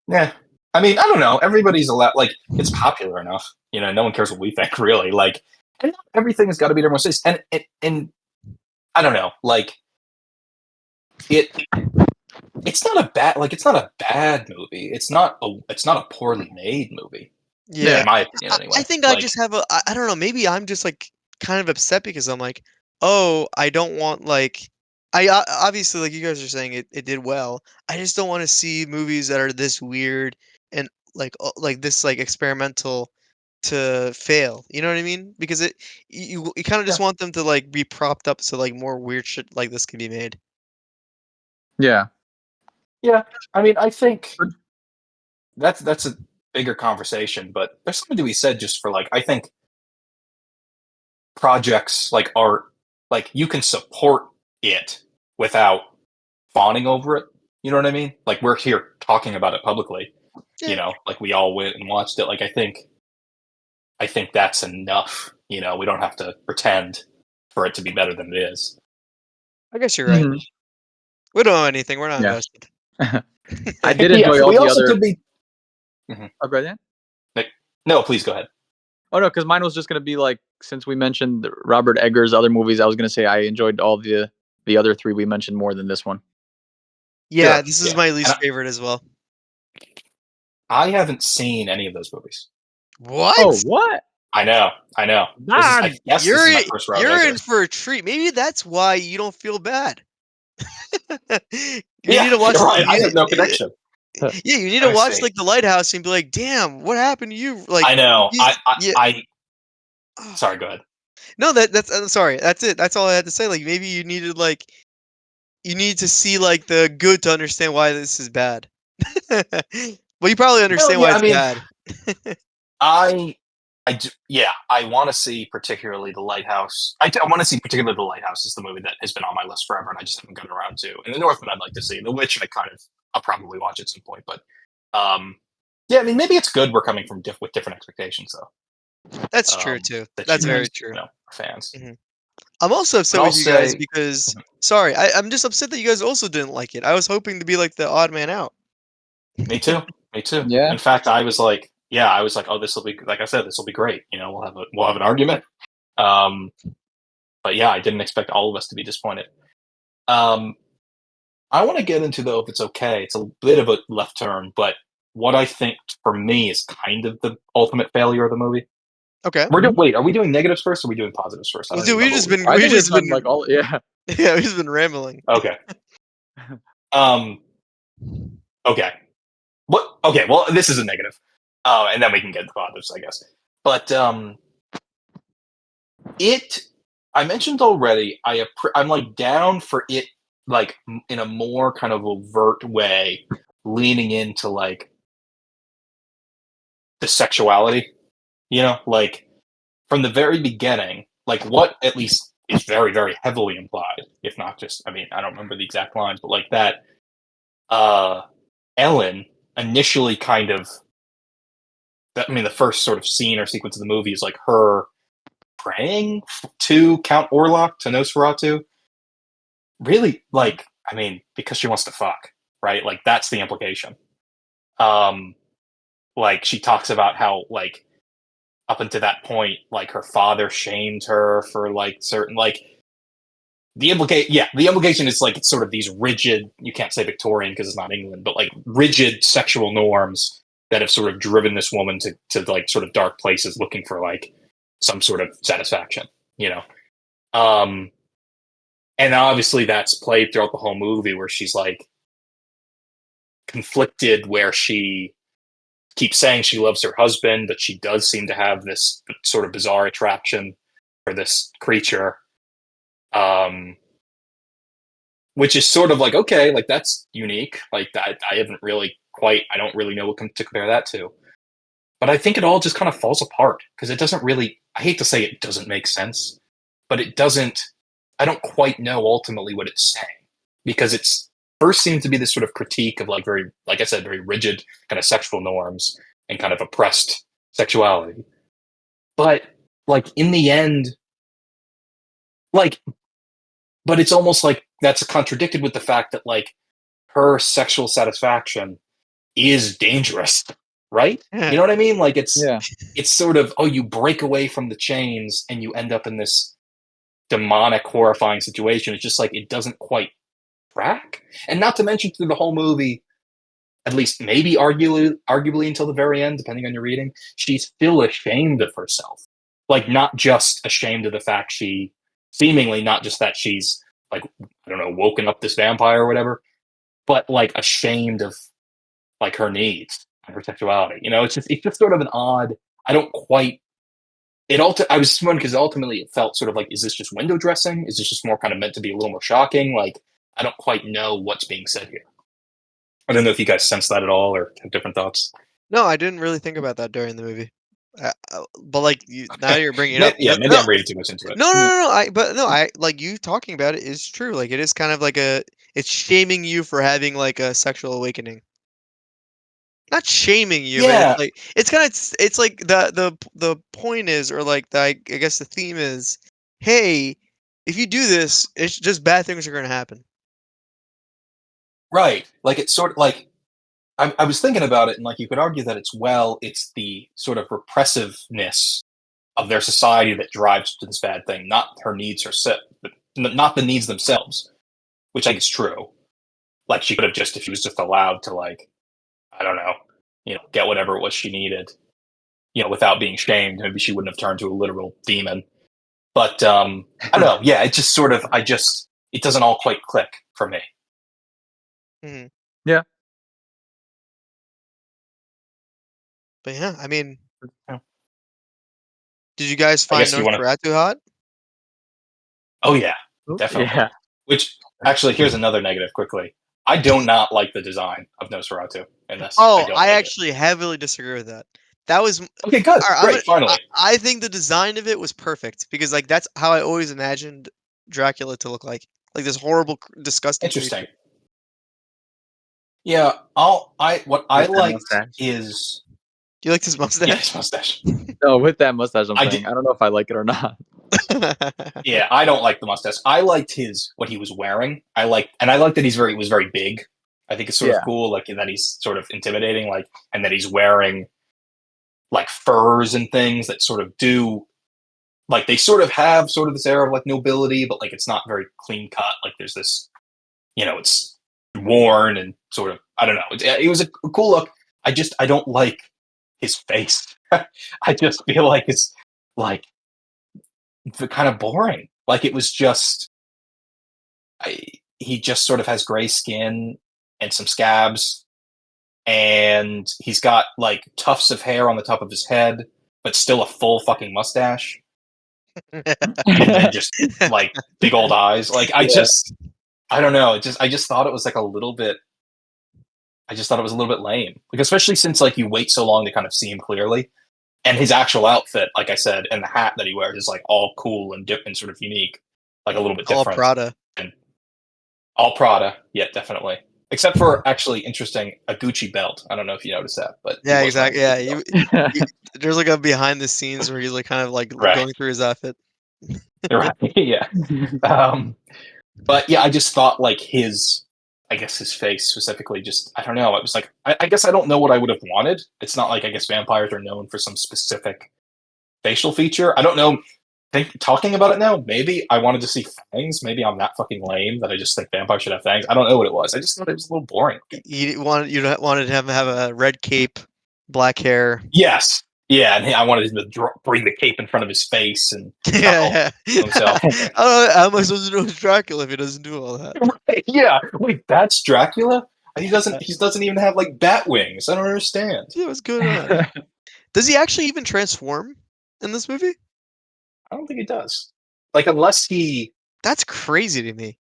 Yeah. I mean, I don't know. Everybody's allowed. Like, it's popular enough. No one cares what we think, really. Like, and not everything has got to be everyone's taste. And I don't know. Like, it's not a bad movie. It's not a poorly made movie. Yeah. In my opinion, anyway. I think I just have I don't know. Maybe I'm just like kind of upset because I'm like, oh, I don't want like. Obviously, like you guys are saying, it did well. I just don't want to see movies that are this weird and like this like experimental to fail. You know what I mean? Because you kind of just want them to like be propped up so like more weird shit like this can be made. Yeah. Yeah. I mean, I think that's a bigger conversation, but there's something to be said just for like I think projects like art, like you can support it without fawning over it. You know what I mean? Like we're here talking about it publicly. Yeah. Like we all went and watched it. Like I think that's enough. We don't have to pretend for it to be better than it is. I guess you're right. Mhm. We don't know anything. We're not Yeah. invested. I did Yeah, enjoy all we the also other. could be. Oh, Brilliant. No, please go ahead. Oh no, because mine was just gonna be like since we mentioned Robert Eggers' other movies, I was gonna say I enjoyed all the other three we mentioned more than this one. Yeah, Sure, this is yeah. my And least favorite as well. I haven't seen any of those movies. What? Oh, what? I know. God, This is my first Robert You're in Eggers. for a treat. Maybe that's why you don't feel bad. You Yeah, need to watch. right. I have no connection. Yeah, you need Let to me watch see. like The Lighthouse and be like, "Damn, what happened to you?" Like, I know. yeah. Sorry. Go ahead. No, that's sorry. That's it. That's all I had to say. Like, maybe you needed like you need to see like the good to understand why this is bad. Well, you probably No, understand yeah. why I it's mean, bad. I do, yeah. I want to see particularly The Lighthouse. I want to see particularly The Lighthouse is the movie that has been on my list forever, and I just haven't gotten around to. And The Northman, I'd like to see. The Witch, I'll probably watch at some point. But, yeah. I mean, maybe it's good we're coming from with different expectations, though. That's true too. That you That's very guys, true. are fans. Mhm. I'm also But upset I'll with you guys say, because sorry, I'm just upset that you guys also didn't like it. I was hoping to be like the odd man out. me too. Me too. Yeah. In fact, I was like, oh, this will be, like I said, this will be great. We'll have an argument. But yeah, I didn't expect all of us to be disappointed. I want to get into, though, if it's okay. It's a bit of a left turn, but what I think for me is kind of the ultimate failure of the movie. Okay. Wait, are we doing negatives first or are we doing positives first? I don't even Dude, remember. I we've think we've just done been like all. Yeah. yeah, we've just been rambling. Okay. Okay. What? Okay. Well, this is a negative. And then we can get the positives, I guess. But I mentioned already. I'm like down for it, like in a more kind of overt way, leaning into like the sexuality. Like from the very beginning, like what at least is very, very heavily implied, if not just. I mean, I don't remember the exact lines, but like that. Ellen initially kind of. I mean, the first sort of scene or sequence of the movie is like her praying to Count Orlok, to Nosferatu. Really, like, I mean, because she wants to fuck, right? Like, that's the implication. Like, she talks about how, like, up until that point, like, her father shamed her for, like, certain, like, the implication is, like, it's sort of these rigid, you can't say Victorian because it's not England, but, like, rigid sexual norms that have sort of driven this woman to like, sort of dark places looking for, like, some sort of satisfaction, you know? And obviously that's played throughout the whole movie where she's like, conflicted where she keeps saying she loves her husband, but she does seem to have this sort of bizarre attraction for this creature. Which is sort of like, okay, like that's unique. Like that, I don't really know what to compare that to. But I think it all just kind of falls apart because it doesn't really, I hate to say it doesn't make sense, but I don't quite know ultimately what it's saying because it's first seemed to be this sort of critique of like very, like I said, very rigid kind of sexual norms and kind of oppressed sexuality. But like in the end, like, but it's almost like that's contradicted with the fact that like her sexual satisfaction is dangerous, right? You know what I mean? Like it's sort of, oh, you break away from the chains and you end up in this demonic, horrifying situation. It's just like it doesn't quite track. And not to mention through the whole movie, at least maybe arguably until the very end, depending on your reading, she's still ashamed of herself. Like not just ashamed of the fact seemingly not just that she's like, I don't know, woken up this vampire or whatever, but like ashamed of like her needs and her sexuality. You know, it's just sort of an odd. I don't quite. I was fun because ultimately it felt sort of like, is this just window dressing? Is this just more kind of meant to be a little more shocking? Like, I don't quite know what's being said here. I don't know if you guys sense that at all or have different thoughts. No, I didn't really think about that during the movie. But like now you're bringing it up. Yeah, maybe I'm reading too much into it. No. I like you talking about it is true. Like it is kind of like it's shaming you for having like a sexual awakening. Not shaming you, but Yeah. it's like the point is, or like I guess the theme is, hey, if you do this, it's just bad things are going to happen. Right. Like it's sort of like I was thinking about it, and like you could argue that it's the sort of repressiveness of their society that drives to this bad thing, not her needs herself, not the needs themselves, which I think is true. Like she could have just, if she was just allowed to like, I don't know, get whatever it was she needed, without being shamed, maybe she wouldn't have turned to a literal demon. But I don't know. Yeah, it just sort of, it doesn't all quite click for me. Mm-hmm. Yeah. But yeah, I mean, Yeah. did you guys find Nosferatu hot? Oh yeah, definitely. Yeah. Which actually, here's another negative quickly. I do not like the design of Nosferatu in this. Oh, I like actually heavily disagree with that. That was okay. Good, great. Finally, I think the design of it was perfect because like that's how I always imagined Dracula to look like this horrible, disgusting interesting. creature. Yeah, what I liked mustache. is. Do you like his mustache? Yeah, his mustache. No, with that mustache, I don't know if I like it or not. Yeah, I don't like the mustache. I liked what he was wearing. I liked that he was very big. I think it's sort of cool, like that he's sort of intimidating, like, and that he's wearing like furs and things that sort of do, like they sort of have sort of this air of like nobility, but like it's not very clean cut. Like there's this, it's worn and sort of, I don't know. It was a cool look. I don't like his face. I just feel like it's like kind of boring. Like it was just, he just sort of has gray skin and some scabs, and he's got like tufts of hair on the top of his head, but still a full fucking mustache, and then just like big old eyes. Like I don't know. I just thought it was like a little bit. I just thought it was a little bit lame, like especially since like you wait so long to kind of see him clearly. And his actual outfit, like I said, and the hat that he wears is like all cool and different, sort of unique, like a little bit All different. Prada. And all Prada, yeah, definitely. Except for actually interesting, a Gucci belt. I don't know if you noticed that, but Yeah, exactly. Yeah, there's like a behind the scenes where he's like kind of like going through his outfit. Right. Yeah. But yeah, I just thought like I guess his face specifically, just I don't know. It was like I guess I don't know what I would have wanted. It's not like I guess vampires are known for some specific facial feature. I don't know. Talking about it now, maybe I wanted to see fangs. Maybe I'm that fucking lame that I just think vampires should have fangs. I don't know what it was. I just thought it was a little boring. You wanted to have a red cape, black hair. Yes. Yeah, and I wanted him to bring the cape in front of his face and himself. How am I supposed to know it's Dracula if he doesn't do all that? Right, yeah, wait, that's Dracula? He doesn't even have like bat wings. I don't understand. Yeah, what's going on? Does he actually even transform in this movie? I don't think he does. Like unless he, That's crazy to me.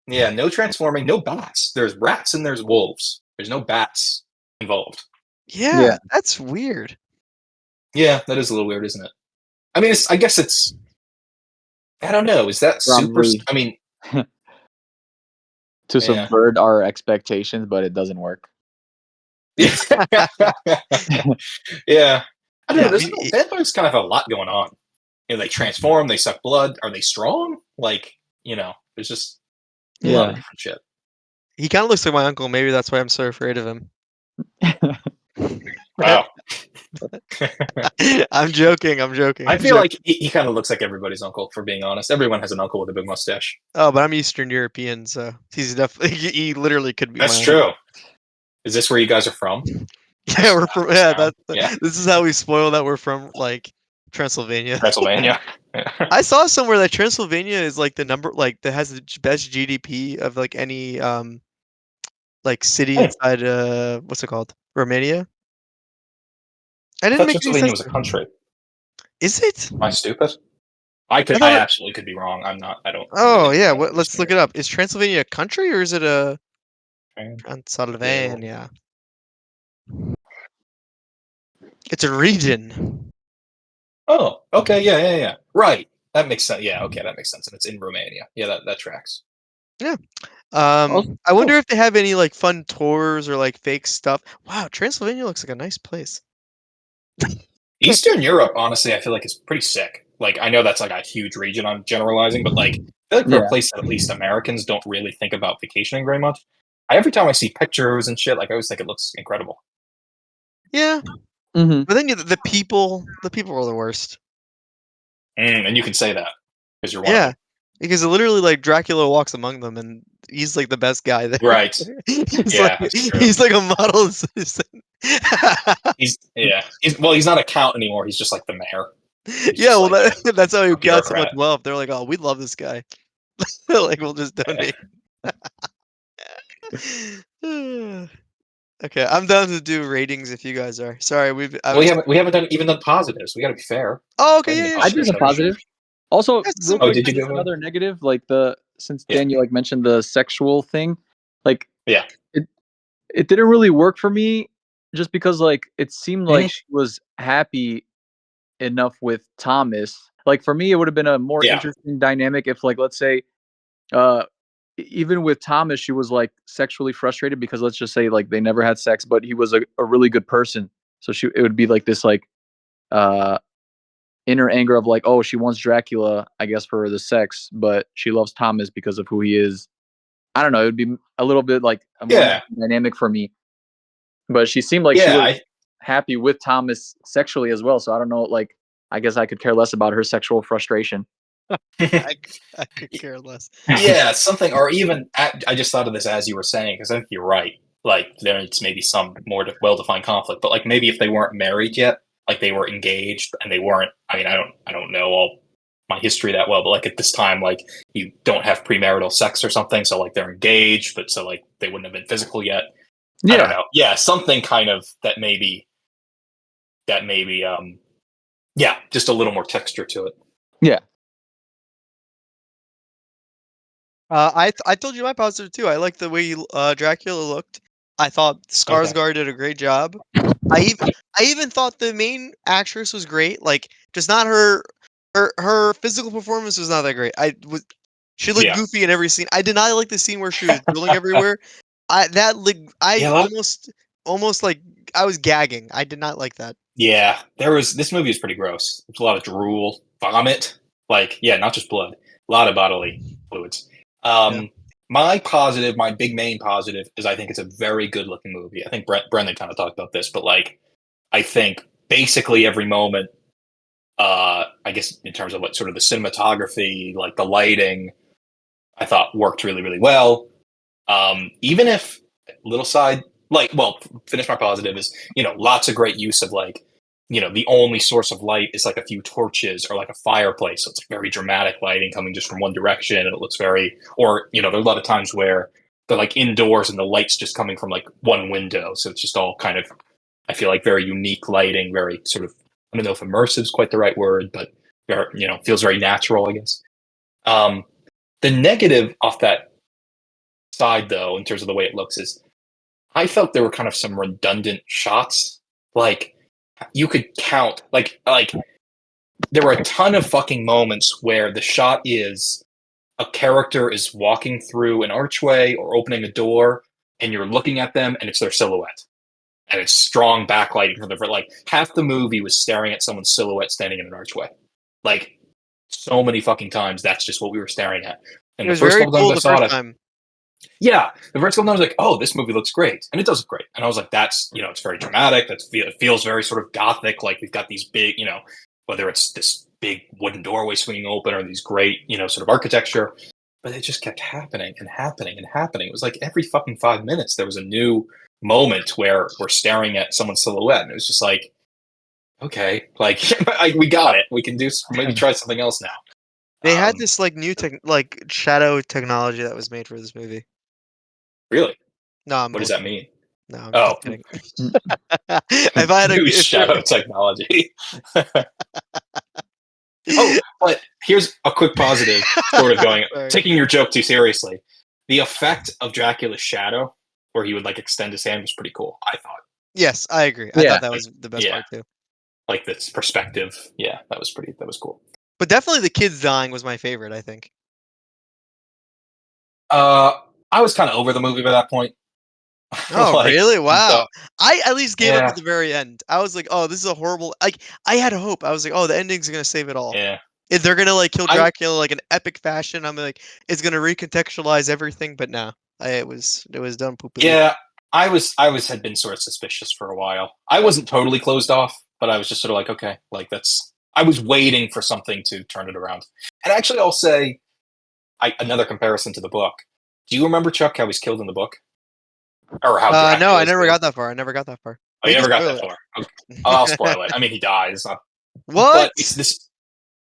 yeah, no transforming, no bats. There's rats and there's wolves. There's no bats involved. Yeah, that's weird. Yeah, that is a little weird, isn't it? I mean, I guess it's. I don't know. Is that super? Probably. I mean, To Yeah. subvert our expectations, but it doesn't work. yeah. Yeah. I don't know. Yeah, I There's mean, vampires kind of have a lot going on. You know, they transform, they suck blood. Are they strong? Like, there's just a lot of different shit. he kind of looks like my uncle. Maybe that's why I'm so afraid of him. Wow. I'm joking. I feel like he kind of looks like everybody's uncle, for being honest. Everyone has an uncle with a big mustache. Oh, but I'm Eastern European, so he's definitely. He literally could be. That's my true. uncle. Is this where you guys are from? Yeah, we're from. Yeah, Yeah. This is how we spoil that we're from like Transylvania. Pennsylvania. I saw somewhere that Transylvania is like the number, like that has the best GDP of like any like city Oh. inside what's it called? Romania. I I didn't thought make any Pennsylvania sense. was a country. Is it? Am I stupid? I absolutely could be wrong. I'm not. I don't. Oh Really yeah, know let's look it up. Is Transylvania a country or is it a Yeah. Transylvania? It's a region. Oh, okay. Yeah. Right. That makes sense. Yeah. Okay, that makes sense. And it's in Romania. Yeah, that tracks. Yeah. Oh, I wonder if they have any like fun tours or like fake stuff. Wow, Transylvania looks like a nice place. Eastern Europe, honestly, I feel like it's pretty sick. Like, I know that's like a huge region I'm generalizing, but like, I feel like for a place that at least Americans don't really think about vacationing very much, every time I see pictures and shit, like I always think it looks incredible. Yeah, Mm-hmm. but then the people are the worst. And you can say that because you're one of Yeah, them. because literally like Dracula walks among them and he's like the best guy there. Right. he's Yeah, like that's true. he's like a model citizen. He's not a count anymore. He's just like the mayor. Yeah, well like that's how he got so much bureaucrat. wealth. They're like, oh, we love this guy. Like we'll just donate. Okay, I'm down to do ratings if you guys are. Sorry, We haven't done even done positives. We got to be fair. Oh, okay, yeah, I sure, did a sure, positive. Also, That's real some quick, did you just do another negative, like since Yeah. Daniel like mentioned the sexual thing, like Yeah. it didn't really work for me, just because like it seemed like she was happy enough with Thomas. Like for me, it would have been a more Yeah. interesting dynamic if, like, let's say, uh, even with Thomas, she was like sexually frustrated because, let's just say, like they never had sex, but he was a really good person. So it would be like this like uh inner anger of like, oh, she wants Dracula, I guess, for the sex, but she loves Thomas because of who he is. I don't know. It would be a little bit like a more Yeah. dynamic for me. But she seemed like she Yeah. was happy with Thomas sexually as well. So I don't know. Like, I guess I could care less about her sexual frustration. I could care less. Yeah, something, or even I just thought of this as you were saying, because I think you're right. Like there's maybe some more well-defined conflict, but like maybe if they weren't married yet, like they were engaged and they weren't. I mean, I don't know all my history that well, but like at this time, like you don't have premarital sex or something, so like they're engaged, but so like they wouldn't have been physical yet. I don't know. Yeah, something kind of that maybe yeah, just a little more texture to it. Yeah. I told you my positive too. I like the way Dracula looked. I thought Skarsgård did a great job. I even thought the main actress was great. Like, just not her physical performance was not that great. She looked goofy in every scene. I did not like the scene where she was drooling everywhere. Almost like I was gagging. I did not like that. Yeah, this movie is pretty gross. There's a lot of drool, vomit, like not just blood, a lot of bodily fluids. My positive, my big main positive is I think it's a very good looking movie. I think Brendan kind of talked about this, but like I think basically every moment, I guess in terms of like sort of the cinematography, like the lighting, I thought worked really, really well. Even if little side, like, well, finish my positive is, lots of great use of like, the only source of light is like a few torches or like a fireplace. So it's very dramatic lighting coming just from one direction. And it looks very, or, there are a lot of times where they're like indoors and the light's just coming from like one window, so it's just all kind of, I feel like, very unique lighting, very sort of, I don't know if immersive is quite the right word, but very, feels very natural, I guess. The negative off that side, though, in terms of the way it looks, is I felt there were kind of some redundant shots. Like, you could count, like there were a ton of fucking moments where the shot is a character is walking through an archway or opening a door, and you're looking at them, and it's their silhouette. And it's strong backlighting from the, like, half the movie was staring at someone's silhouette standing in an archway. Like, so many fucking times, that's just what we were staring at. And It the was first very couple cool times I the saw first it, time. yeah, the first couple times I was like, oh, this movie looks great. And it does look great. And I was like, that's, it's very dramatic. It feels very sort of gothic. Like, we've got these big, whether it's this big wooden doorway swinging open or these great, sort of architecture. But it just kept happening and happening and happening. It was like every fucking 5 minutes there was a new moment where we're staring at someone's silhouette. And it was just like, okay, like, we got it. We can maybe try something else now. They had this like new shadow technology that was made for this movie. Really? No, I'm What does that mean? No, I'm Oh. just kidding. If I had New shadow technology. Oh, but here's a quick positive, sort of taking your joke too seriously. The effect of Dracula's shadow, where he would like extend his hand, was pretty cool, I thought. Yes, I agree. I thought that was the best part too. Like this perspective. Yeah, that was cool. But definitely the kids dying was my favorite, I think. I was kind of over the movie by that point. Oh, Like, really? Wow. so, I at least gave up yeah. at the very end. I was like, oh, this is a horrible. Like, I had hope. I was like, oh, the ending's gonna save it all. Yeah. If they're gonna like kill Dracula like an epic fashion, I'm like, it's gonna recontextualize everything. But no, it was done poopily. Yeah, I had been sort of suspicious for a while. I wasn't totally closed off, but I was just sort of like, okay, like I was waiting for something to turn it around. And actually, I'll say another comparison to the book. Do you remember, Chuck, how he's killed in the book? Or how Dracula no, I never killed? got that far. I never got that far. Oh, you never got that far. Okay. I'll spoil it. I mean, he dies. What? But it's this.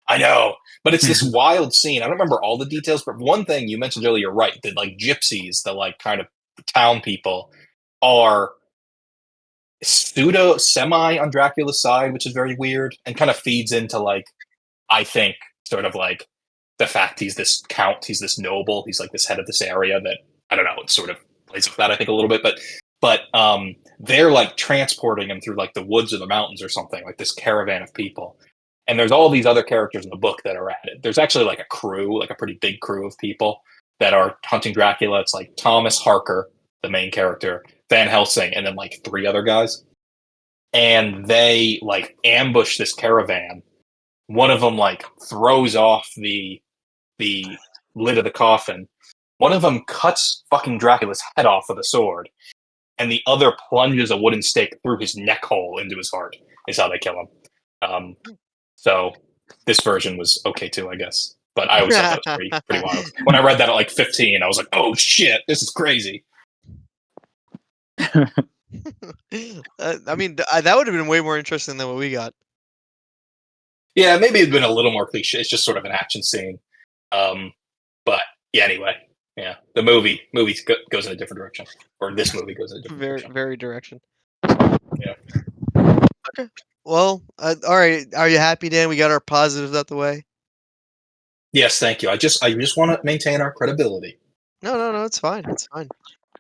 I know, but it's this wild scene. I don't remember all the details, but one thing you mentioned earlier, right? The like gypsies, the like kind of town people, are semi on Dracula's side, which is very weird and kind of feeds into like, I think, sort of like the fact he's this count, he's this noble, he's like this head of this area that, I don't know, it sort of plays with that, I think, a little bit, but they're like transporting him through like the woods or the mountains or something, like this caravan of people. And there's all these other characters in the book that are at it. There's actually like a crew, like a pretty big crew of people that are hunting Dracula. It's like Thomas Harker, the main character, Van Helsing, and then like 3 other guys. And they like ambush this caravan. One of them like throws off the lid of the coffin. One of them cuts fucking Dracula's head off with a sword. And the other plunges a wooden stake through his neck hole into his heart, is how they kill him. So this version was okay too, I guess. But I always thought that was pretty wild. When I read that at like 15, I was like, oh shit, this is crazy. I mean, that would have been way more interesting than what we got. Yeah, maybe it'd been a little more cliche. It's just sort of an action scene. But yeah, anyway, yeah, the movie goes in a different direction, or this movie goes in a different direction. Very direction. Yeah. Okay. Well, all right. Are you happy, Dan? We got our positives out the way. Yes, thank you. I just want to maintain our credibility. No, it's fine. It's fine.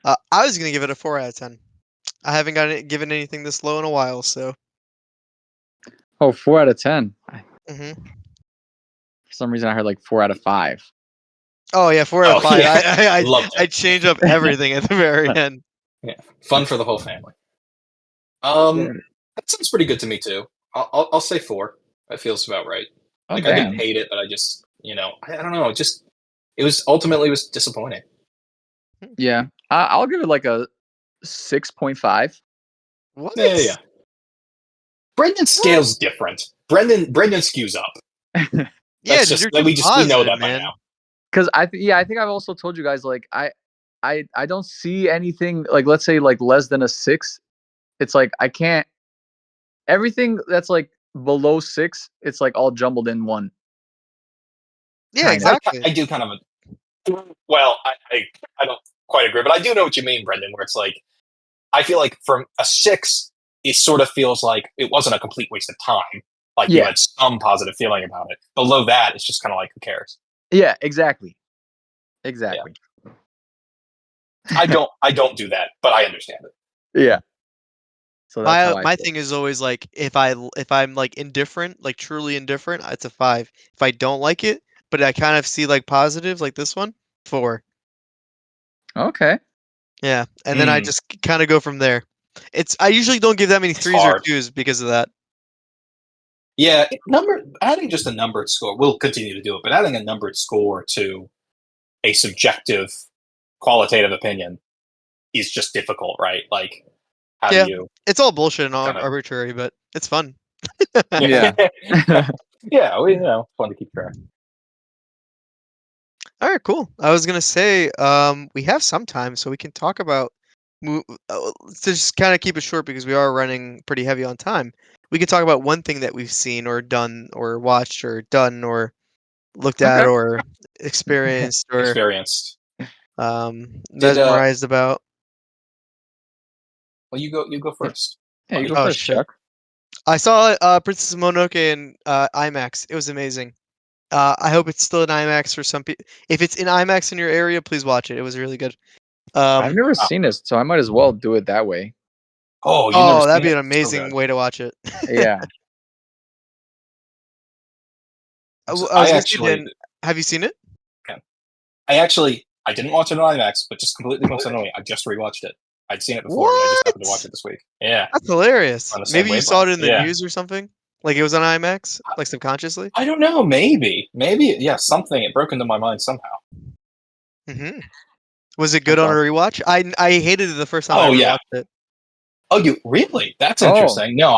I was gonna give it a 4 out of 10. I haven't given anything this low in a while, so. Oh, 4 out of 10. Mm-hmm. For some reason, I heard like 4 out of 5. Oh yeah, 4 out of 5. Yeah. I change up everything at the very end. Yeah, fun for the whole family. That sounds pretty good to me too. I'll say 4. That feels about right. Oh, like damn. I didn't hate it, but I just I don't know. It was ultimately disappointing. Yeah, I'll give it like a 6.5. What? Yeah. Brendan's scale's different. Brendan skews up. Yeah, we know that man. by now. Because I think I've also told you guys like I don't see anything like, let's say, like less than a 6. It's like I can't, everything that's like below 6, it's like all jumbled in one. Yeah, Kinda. exactly. I do kind of well, I don't quite agree, but I do know what you mean, Brendan. Where it's like, I feel like from a 6, it sort of feels like it wasn't a complete waste of time. Like you Yeah. had some positive feeling about it. Below that, it's just kind of like, who cares? Yeah, exactly. Exactly. I don't do that, but I understand it. Yeah. So that's how I My feel. thing is always like if I'm like indifferent, like truly indifferent, it's a 5. If I don't like it, but I kind of see like positives, like this one, 4. Okay. Yeah, and then I just kind of go from there. I usually don't give that many It's 3s or hard. 2s because of that. Yeah, adding just a numbered score. We'll continue to do it, but adding a numbered score to a subjective, qualitative opinion is just difficult, right? Like, how do Yeah, you it's all bullshit and kind of? arbitrary, but it's fun. Yeah. Yeah, fun to keep track. All right, cool. I was gonna say, we have some time, so we can talk about to just kind of keep it short because we are running pretty heavy on time. We can talk about one thing that we've seen or done or watched or done or looked at Okay. or experienced or Experienced. Did mesmerized about. well, you go first. Yeah, you buddy. go Oh first, shit! Chuck. I saw Princess Mononoke in IMAX. It was amazing. I hope it's still in IMAX for some people. If it's in IMAX in your area, please watch it. It was really good. I've never Wow. seen this, so I might as well do it that way. Oh, you've never Oh, that'd seen be it? an It's so amazing good. way to watch it. Yeah. I I was gonna say, actually, Dan, have you seen it? I didn't watch it on IMAX, but just completely coincidentally, I just rewatched it. I'd seen it before, but I just happened to watch What? it this week. Yeah, That's hilarious. on the same Maybe you saw wavelength. it in the Yeah, news or something? Like it was on IMAX, like subconsciously? I don't know. Maybe. Yeah, something. It broke into my mind somehow. Hmm. Was it good That's on a awesome. rewatch? I hated it the first time I Oh ever yeah. watched it. Oh, you really? That's Oh. interesting. No,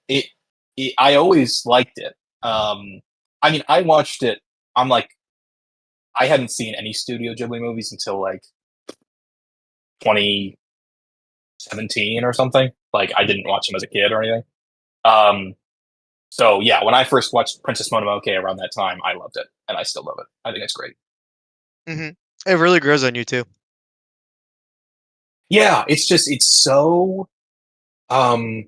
it, I always liked it. I mean, I watched it. I'm like, I hadn't seen any Studio Ghibli movies until like 2017 or something. Like, I didn't watch them as a kid or anything. Um, so yeah, when I first watched Princess Mononoke around that time, I loved it, and I still love it. I think it's great. Hmm. It really grows on you too. Yeah, it's so um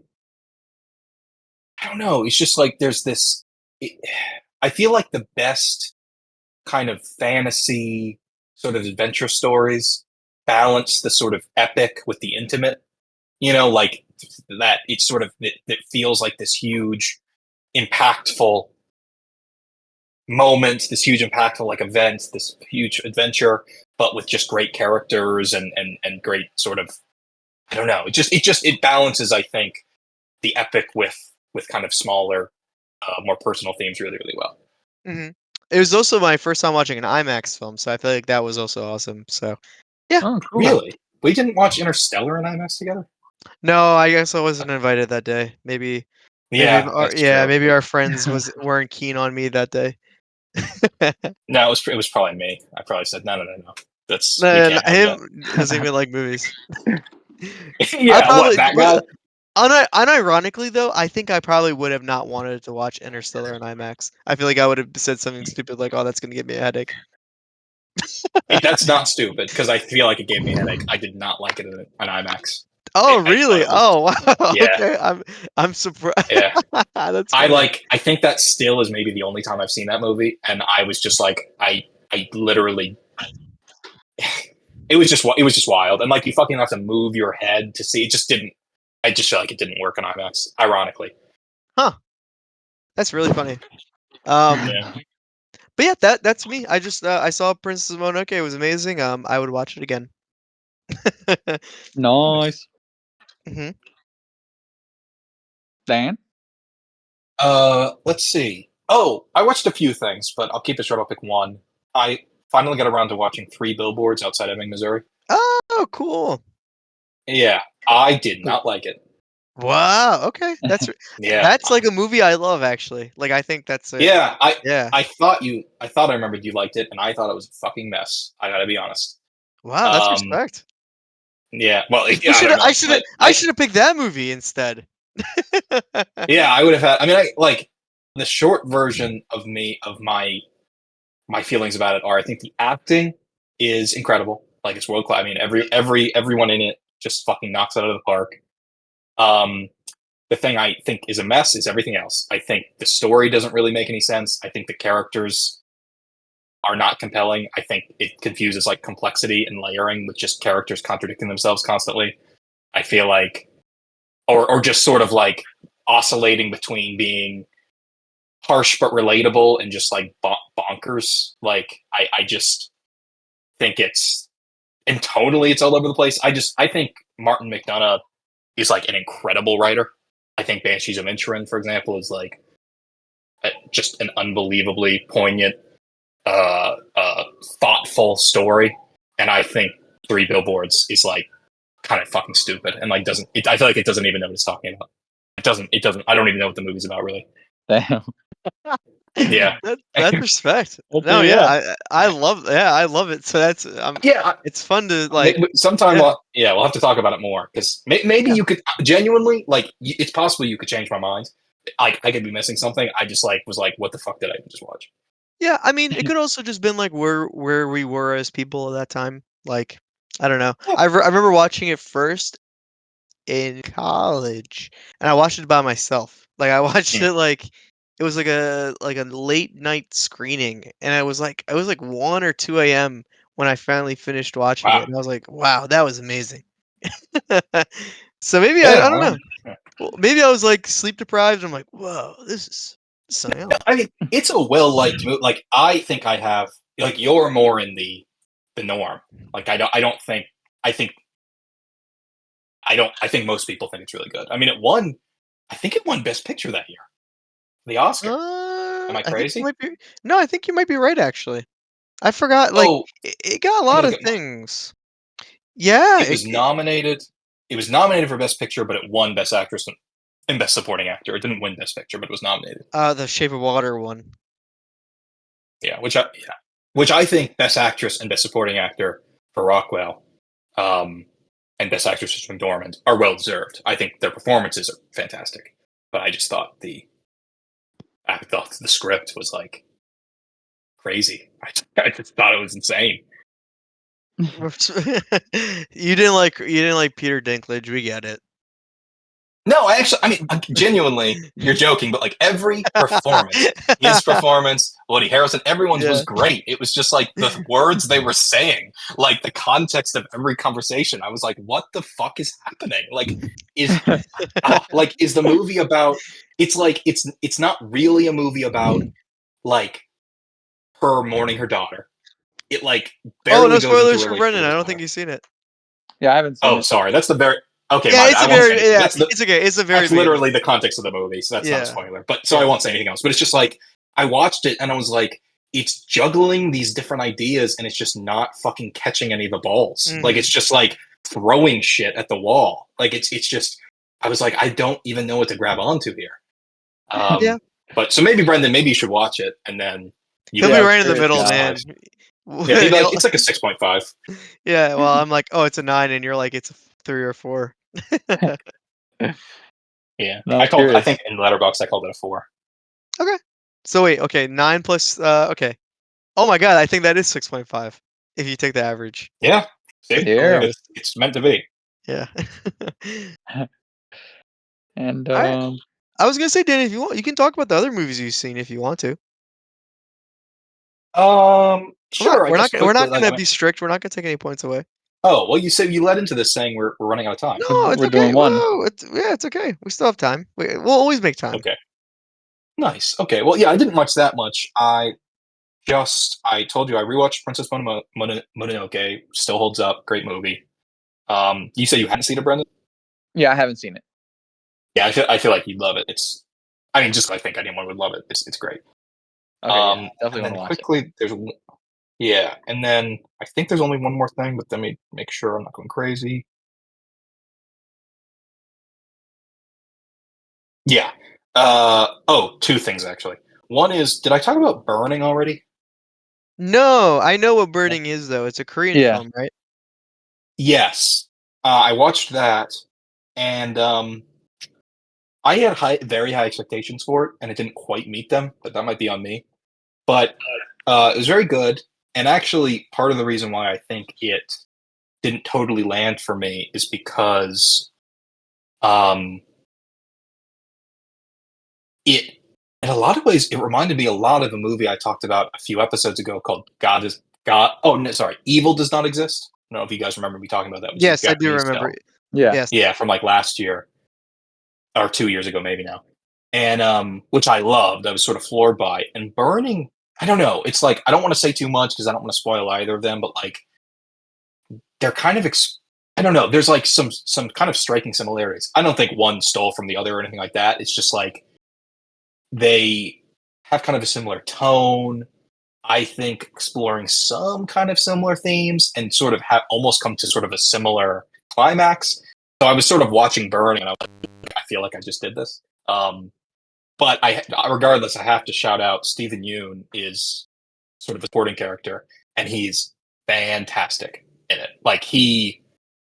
I don't know. It's just like there's this. It, I feel like the best kind of fantasy sort of adventure stories balance the sort of epic with the intimate. Like that. It's sort of it feels like this huge, impactful moment, this huge, impactful like event, this huge adventure, but with just great characters and great sort of. I don't know. It balances. I think the epic with kind of smaller, more personal themes really really well. Hmm. It was also my first time watching an IMAX film, so I feel like that was also awesome. So yeah. Oh, cool. Really, we didn't watch Interstellar in IMAX together. No, I guess I wasn't invited that day. Yeah, that's true. Maybe our friends weren't keen on me that day. No, it was probably me. I probably said no. We No, can't have that. him doesn't even like movies. I Yeah, what probably, that but guy? unironically though, I think I probably would have not wanted to watch Interstellar in IMAX. I feel like I would have said something stupid like, "Oh, that's gonna give me a headache." That's not stupid because I feel like it gave me a headache. I did not like it in an IMAX. Oh, I thought really? it was Oh, wow. yeah, Okay, I'm surprised. yeah. That's I funny. like. I think that still is maybe the only time I've seen that movie, and I was just like, I literally. It was just wild, and like you fucking have to move your head to see. It just didn't. I just feel like it didn't work on IMAX. Ironically, Huh? That's really funny. Um, yeah. but yeah, that's me. I saw Princess Mononoke. It was amazing. I would watch it again. Nice. Hmm. Dan? Let's see. Oh, I watched a few things, but I'll keep it short. I'll pick one. I finally got around to watching Three Billboards Outside Ebbing, Missouri. Oh, cool. Yeah, I did not like it. Wow. Okay, Yeah, that's like a movie I love actually. Like I think that's a yeah. yeah. I thought I remembered you liked it, and I thought it was a fucking mess. I gotta be honest. Wow, that's Um, respect. yeah. Well, We yeah, I should don't I know, should but I should have picked that movie instead. yeah, I would have had. I mean, I like the short version of my feelings about it are. I think the acting is incredible. Like it's world class. I mean, everyone in it just fucking knocks it out of the park. The thing I think is a mess is everything else. I think the story doesn't really make any sense. I think the characters are not compelling. I think it confuses like complexity and layering with just characters contradicting themselves constantly. I feel like, or just sort of like oscillating between being harsh but relatable and just like bonkers. Like I just think and tonally it's all over the place. I think Martin McDonagh is like an incredible writer. I think Banshees of Inisherin, for example, is like just an unbelievably poignant, thoughtful story. And I think Three Billboards is like kind of fucking stupid and like doesn't. I feel like it doesn't even know what it's talking about. It doesn't. I don't even know what the movie's about really. Damn. Yeah, That's respect. Okay, No, yeah. I love it. So that's yeah. it's fun to like. Sometime Yeah. we'll have to talk about it more because maybe Yeah. you could genuinely like. It's possible you could change my mind. I could be missing something. I just like was like, what the fuck did I just watch? Yeah, I mean, it could also just been like where we were as people at that time. Like, I don't know. Yeah. I remember watching it first in college, and I watched it by myself. Like, I watched it like it was like a late night screening, and I was like 1 or 2 a.m. when I finally finished watching Wow. it, and I was like, wow, that was amazing. So maybe Yeah. I don't Well, know. Well, maybe I was like sleep deprived. I'm like, whoa, this is something else. I mean, it's a well-liked movie. Like, I think I have like you're more in the norm. Like, I don't think. I think I don't. I think most people think it's really good. I mean, it won. I think it won Best Picture that year, the Oscar. Am I I think you crazy? might be. No, I think you might be right. Actually, I forgot. Like, Oh, it got a let me lot look of at. things. Yeah. It was nominated. It was nominated for Best Picture, but it won Best Actress and Best Supporting Actor. It didn't win Best Picture, but it was nominated. The Shape of Water one. Yeah, which I think Best Actress and Best Supporting Actor for Rockwell, and Best Actress for McDormand are well deserved. I think their performances are fantastic, but I just thought the script was like crazy. I just thought it was insane. You didn't like Peter Dinklage. We get it. No, I mean, genuinely, you're joking, but like every performance, his performance, Woody Harrelson, everyone's was Yeah. great. It was just like the words they were saying, like the context of every conversation. I was like, what the fuck is happening? Like, is is the movie about? It's like it's not really a movie about like her mourning her daughter. It like Oh, barely no goes into spoilers her for relationship Brendan. with I her don't think daughter. you've seen it. Yeah, I haven't seen Oh, it. sorry, that's the very okay. Yeah, My bad. it's I a won't say very anything. yeah. That's the It's okay. It's a very that's beginning. literally the context of the movie, so that's not a Yeah. spoiler. But so I Yeah. won't say anything else. But it's just like I watched it and I was like, it's juggling these different ideas and it's just not fucking catching any of the balls. Like it's Mhm. just like throwing shit at the wall. Like it's just I was like, I don't even know what to grab onto here. Yeah. But so maybe Brendan, maybe you should watch it and then you He'll can be Yeah, I'm right in the curious middle, now. man. yeah, he'd be like, He'll it's like a 6.5. yeah, well, I'm like, "Oh, it's a 9," and you're like, "It's a 3 or 4." Yeah. No, I'm I curious. think in Letterboxd I called it a 4. Okay. So wait, okay, 9 plus, okay. Oh my god, I think that is 6.5 if you take the average. Yeah. See? That's Yeah. hilarious. It's meant to be. Yeah. And Alright. I was gonna say, Danny, if you want, you can talk about the other movies you've seen if you want to. Sure, I guess We're quickly, not like, I gonna mean, be strict, we're not gonna take any points away. oh, well, you said you led into this saying we're running out of time. No, it's we're okay. doing one. Whoa, it's okay. We still have time. We'll always make time. Okay, nice. Okay, well, yeah, I didn't watch that much. I told you I rewatched Princess Mononoke. Still holds up. Great movie. You said you hadn't seen it, Brendan? Yeah, I haven't seen it. Yeah, I feel like you'd love it. I mean, just I think anyone would love it. It's great. Okay, yeah, definitely And want then to watch it. quickly, yeah, and then I think there's only one more thing, but let me make sure I'm not going crazy. Yeah. Two things actually. One is, did I talk about Burning already? No, I know what Burning is though. It's a Korean Yeah. film, right? Yes. I watched that, and I had very high expectations for it, and it didn't quite meet them, but that might be on me. But it was very good, and actually, part of the reason why I think it didn't totally land for me is because it, in a lot of ways, it reminded me a lot of a movie I talked about a few episodes ago called Evil Does Not Exist. I don't know if you guys remember me talking about that. It was a Yes, I do Japanese remember. film. Yeah. Yes. Yeah, from like last year or 2 years ago, maybe now. And which I loved. I was sort of floored by. And Burning, I don't know. It's like, I don't want to say too much because I don't want to spoil either of them, but like they're kind of I don't know. There's like some kind of striking similarities. I don't think one stole from the other or anything like that. It's just like they have kind of a similar tone. I think exploring some kind of similar themes and sort of have almost come to sort of a similar climax. So I was sort of watching Burning, and I was like, I feel like I just did this. But regardless, I have to shout out Stephen Yeun is sort of a supporting character, and he's fantastic in it. Like he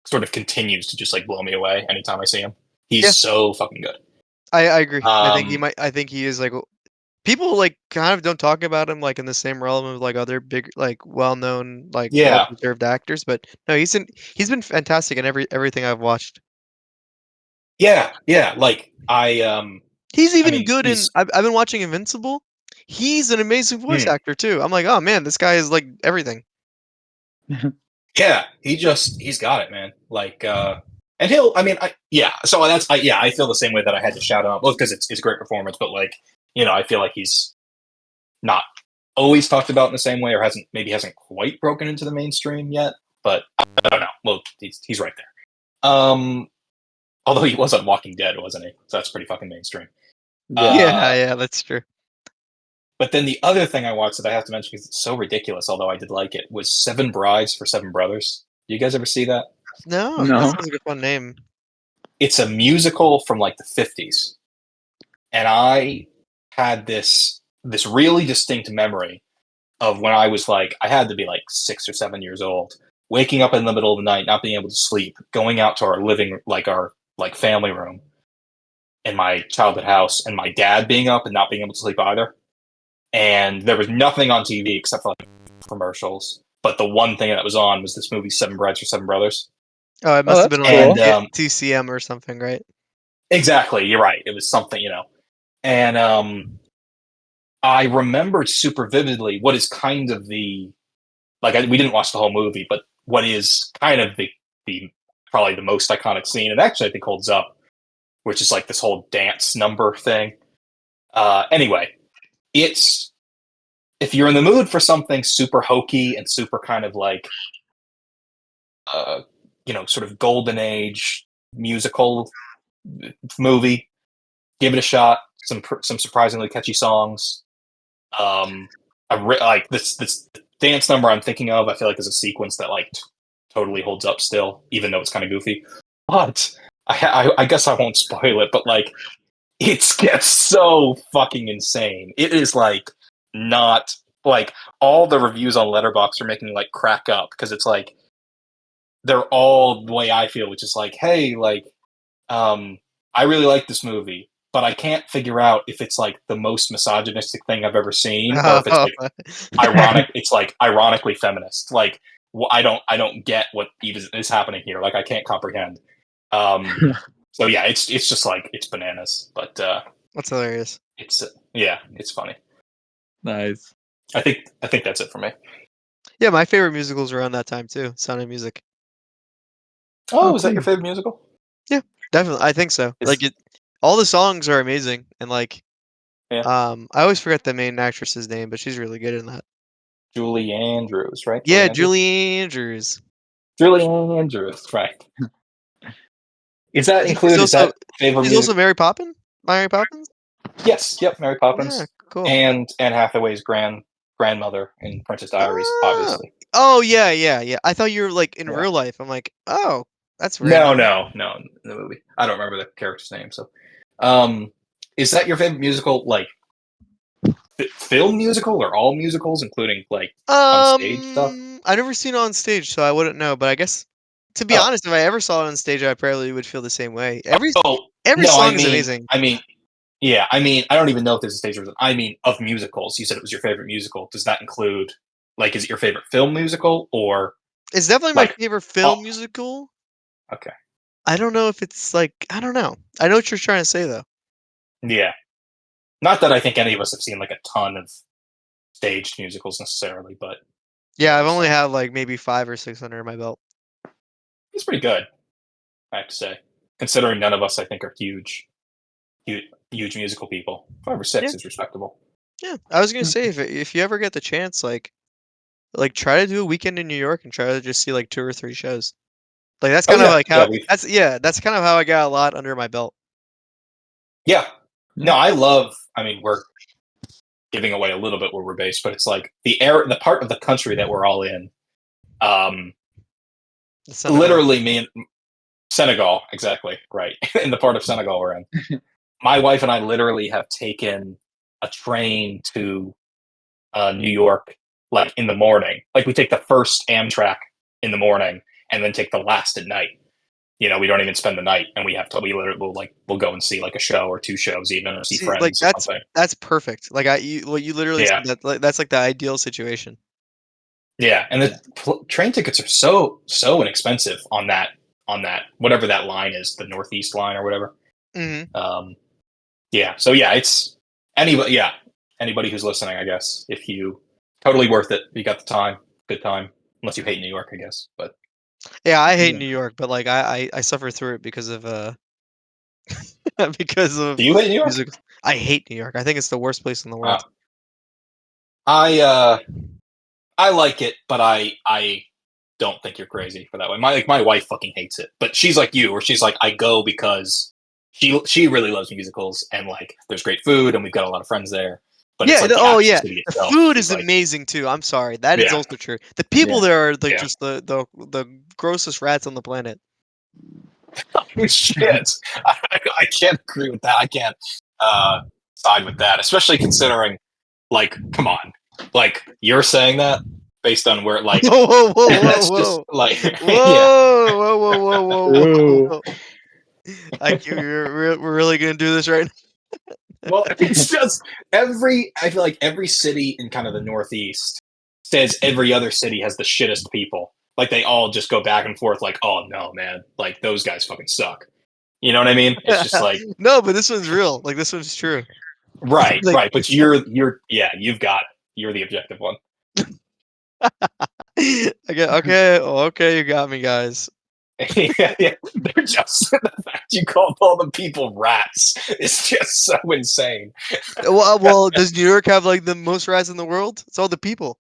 sort of continues to just like blow me away anytime I see him. He's Yeah. so fucking good. I agree. I think Um, I think he is like people like kind of don't talk about him like in the same realm of like other big like well-known like yeah, well-deserved actors, but no, he's been fantastic in everything I've watched. yeah. Like He's I even mean, good in he's I've been watching Invincible. He's an amazing voice actor too. I'm like, oh man, this guy is like everything. yeah. He's got it, man. Like and he'll. I mean, yeah. So I feel the same way that I had to shout him out, both because it's a great performance, but like I feel like he's not always talked about in the same way, or hasn't quite broken into the mainstream yet. But I don't know. Well, he's right there. Although he was on Walking Dead, wasn't he? So that's pretty fucking mainstream. Yeah, yeah, that's true. But then the other thing I watched that I have to mention because it's so ridiculous, although I did like it, was Seven Brides for Seven Brothers. Do you guys ever see that? No, that No. sounds like a fun name. It's a musical from like the 50s. And I had this really distinct memory of when I was like, I had to be like 6 or 7 years old, waking up in the middle of the night, not being able to sleep, going out to our family room in my childhood house, and my dad being up and not being able to sleep either. And there was nothing on TV except for like commercials. But the one thing that was on was this movie, Seven Brides for Seven Brothers. Oh, it Oh, must have that's been on like And cool. TCM or something, right? exactly, you're right. It was something, And I remembered super vividly what is kind of we didn't watch the whole movie, but what is kind of the probably the most iconic scene, and actually I think holds up, which is like this whole dance number thing. Anyway, it's if you're in the mood for something super hokey and super kind of like sort of golden age musical movie, give it a shot. Some surprisingly catchy songs. Like this dance number I'm thinking of, I feel like is a sequence that like totally holds up still, even though it's kind of goofy. But I guess I won't spoil it. But like, it gets so fucking insane. It is like not like all the reviews on Letterboxd are making me like crack up because it's like they're all the way I feel, which is like, hey, like, I really like this movie, but I can't figure out if it's like the most misogynistic thing I've ever seen, or if it's like ironic. It's like ironically feminist. Like, I don't get what is happening here. Like, I can't comprehend. So yeah, it's just like it's bananas, but That's hilarious. it's funny. Nice. I think that's it for me. Yeah, my favorite musicals around that time too. Sound of Music. Oh, Oh, is that your cool. favorite musical? Yeah, definitely. I think so. Is Like all the songs are amazing, and like, yeah, I always forget the main actress's name, but she's really good in that. Julie Andrews, right? Yeah, Julie Andrews. Julie Andrews. Julie Andrews, right? Is that She's included? Is also that favorite she's music? also Mary Poppins. Mary Poppins. Yes. Yep. Mary Yeah, Poppins cool. and Anne Hathaway's grandmother in Princess Diaries, Oh, obviously. oh yeah, yeah, yeah. I thought you were like in Yeah. real life. I'm like, oh, that's No, random. no, no. In the movie, I don't remember the character's name. So, um, is that your favorite musical? Like film musical or all musicals, including like on stage stuff? I never seen it on stage, so I wouldn't know. But I guess, to be Oh, honest, if I ever saw it on stage, I probably would feel the same way. oh Every no. song is amazing. Yeah. I don't even know if there's a stage version. I mean, of musicals. You said it was your favorite musical. Does that include like is it your favorite film musical or It's definitely my Like, favorite film oh, musical. okay, I don't know if it's like I don't know. I know what you're trying to say though. yeah. Not that I think any of us have seen like a ton of staged musicals necessarily, but Yeah, I've just only saying. had like maybe 5 or 6 under my belt. It's pretty good, I have to say. Considering none of us, I think, are huge musical people. 5 or Yeah, 6 is respectable. yeah. I was gonna say if you ever get the chance, like try to do a weekend in New York and try to just see like 2 or 3 shows. Like that's Oh kind of yeah, like yeah, how that's kind of how I got a lot under my belt. yeah. Yeah. No, I love. I mean, we're giving away a little bit where we're based, but it's like the part of the country that we're all in. Um, The Senegal. literally, me and Senegal, exactly right, in the part of Senegal we're in. My wife and I literally have taken a train to New York like in the morning. Like we take the first Amtrak in the morning and then take the last at night. We don't even spend the night, and we literally we'll go and see like a show or 2 shows even, or see See, like friends or something. that's perfect. Like what you literally Yeah, said that's like the ideal situation. yeah, and Yeah. the train tickets are so inexpensive on that whatever that line is, the Northeast line or whatever. Mhm. Um, yeah, so yeah, it's anybody. Yeah, anybody who's listening, I guess, if you totally worth it, you got the time, good time, unless you hate New York, I guess. But Yeah, I hate yeah. New York, but like I suffer through it because of because Do of you hate New York? music. I hate New York. I think it's the worst place in the Uh, world. I like it, but I don't think you're crazy for that way. My wife fucking hates it, but she's like you, where she's like, I go because she really loves musicals, and like there's great food and we've got a lot of friends there. But it's Yeah, like the oh actual yeah. city The itself. food She's is like, amazing too. I'm sorry. That is yeah, also true. The people Yeah. there are like yeah. just the grossest rats on the planet. Shit, I can't agree with that. I can't side with that, especially considering, like, come on, like you're saying that based on where, like, Whoa, whoa, whoa, whoa, that's just whoa. like, yeah. Whoa, whoa, whoa, whoa, whoa, whoa, Ooh. whoa. We're really gonna do this right Well, it's just I feel like every city in kind of the Northeast says every other city has the shittest people. Like they all just go back and forth, like, oh no, man, like those guys fucking suck. You know what I mean? It's just now. like, No, but this one's real. Like this one's true. right, Like right. But yeah, you're the objective one. okay, you got me, guys. Yeah, yeah. They're just the fact you called all the people rats is just so insane. Well, does New York have like the most rats in the world? It's all the people.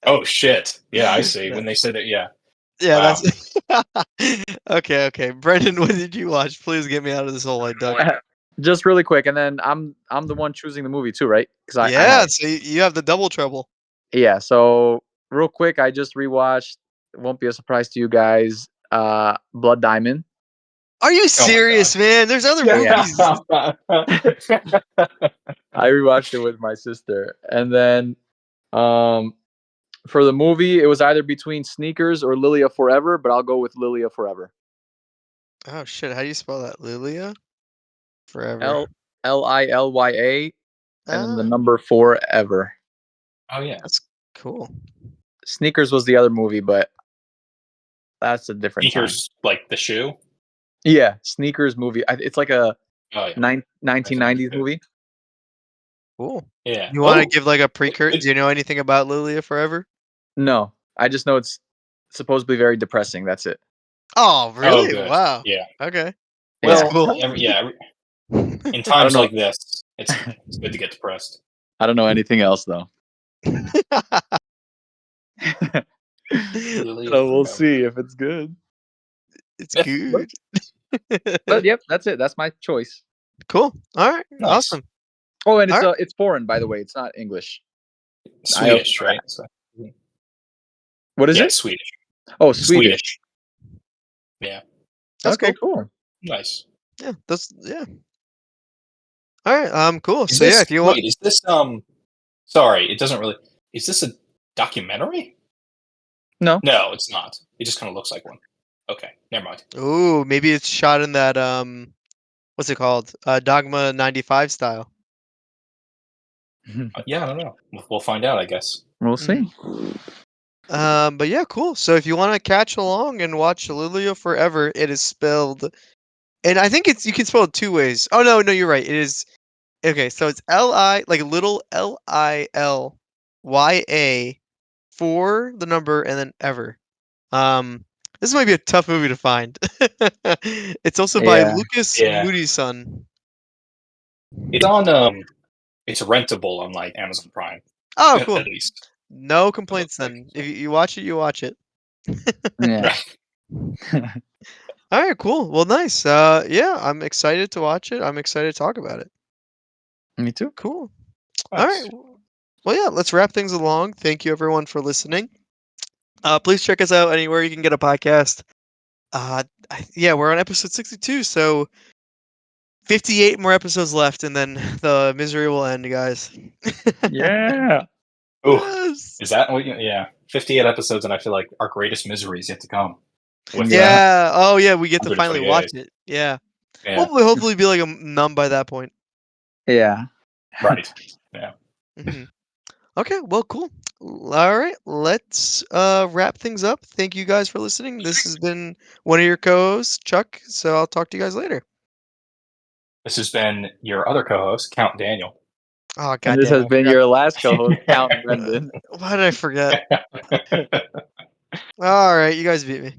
Oh shit. Yeah, I see. No. When they say that, yeah. Yeah, Wow. that's okay. Okay, Brendan, what did you watch? Please get me out of this hole I dug. Just really quick, and then I'm the one choosing the movie too, right? Because I Yeah, have. so you have the double trouble. Yeah. So real quick, I just rewatched. It won't be a surprise to you guys. Blood Diamond. Are you Oh my god. serious, man? There's other Yeah. movies. I rewatched it with my sister, and then um for the movie, it was either between Sneakers or Lilia Forever, but I'll go with Lilia Forever. Oh shit, how do you spell that? Lilia? Forever. Lilya, and then the Ah, number 4 ever. Oh yeah. that's cool. Sneakers was the other movie, but that's a different time. Sneakers like the shoe. Yeah, Sneakers movie. It's like a Oh yeah. 1990s 1992. movie. Cool. Yeah. You want to Oh, give like a precur? good. Do you know anything about Lilia Forever? No, I just know it's supposedly very depressing. That's it. Oh, Oh, really? good. Wow. Yeah. Okay. That's Yeah, Well, cool. in I don't times know. like this, it's good to get depressed. I don't know anything else though. Lily So we'll forever. see if it's good. It's Yeah. good. But yep, that's it. That's my choice. Cool. All right. Nice. Awesome. Oh, and All right. it's foreign, by the way. It's not English. I also Swedish, right? So, What is yeah, it? Swedish. Oh, Swedish. Swedish. Yeah. That's Okay, cool. cool. Nice. Yeah. That's yeah. All right. Cool. Is So yeah, this if you want, wait, is this sorry, it doesn't really is this a documentary? No. No, it's not. It just kind of looks like one. Okay, never mind. ooh, maybe it's shot in that what's it called? Dogma 95 style. Yeah, I don't know. We'll find out, I guess. We'll Mhm. see. But yeah, cool. So if you want to catch along and watch Lilia Forever, it is spelled, and I think you can spell it two ways. Oh no, you're right. It is okay. So it's Li, like little Lilya for the number and then ever. This might be a tough movie to find. It's also by Yeah. Lucas Yeah. Moodysson. It's on it's rentable on like Amazon Prime Oh, at, cool. at least. No It complaints looks like. then. So. If you watch it, you watch it. Yeah. All right, cool. Well, nice. Yeah, I'm excited to watch it. I'm excited to talk about it. Me too. Cool. All right. Nice. Well, yeah, let's wrap things along. Thank you everyone for listening. Please check us out anywhere you can get a podcast. Yeah, we're on episode 62, so 58 more episodes left, and then the misery will end, guys. Yeah. Oh, Yes. is that what? Yeah, 58 episodes, and I feel like our greatest misery is yet to come. With Yeah. Yeah. Oh, yeah. We get to finally 120 watch days. it. Yeah. Yeah. Hopefully, be like a numb by that point. Yeah. Right. Yeah. Hmm. Okay. Well, cool. All right. Let's wrap things up. Thank you guys for listening. This has been one of your co-hosts, Chuck. So I'll talk to you guys later. This has been your other co-host, Count Daniel. Oh, And this goddamn! has I been forgot. your last co-host, Count Brendan. Why did I forget? All right. You guys beat me.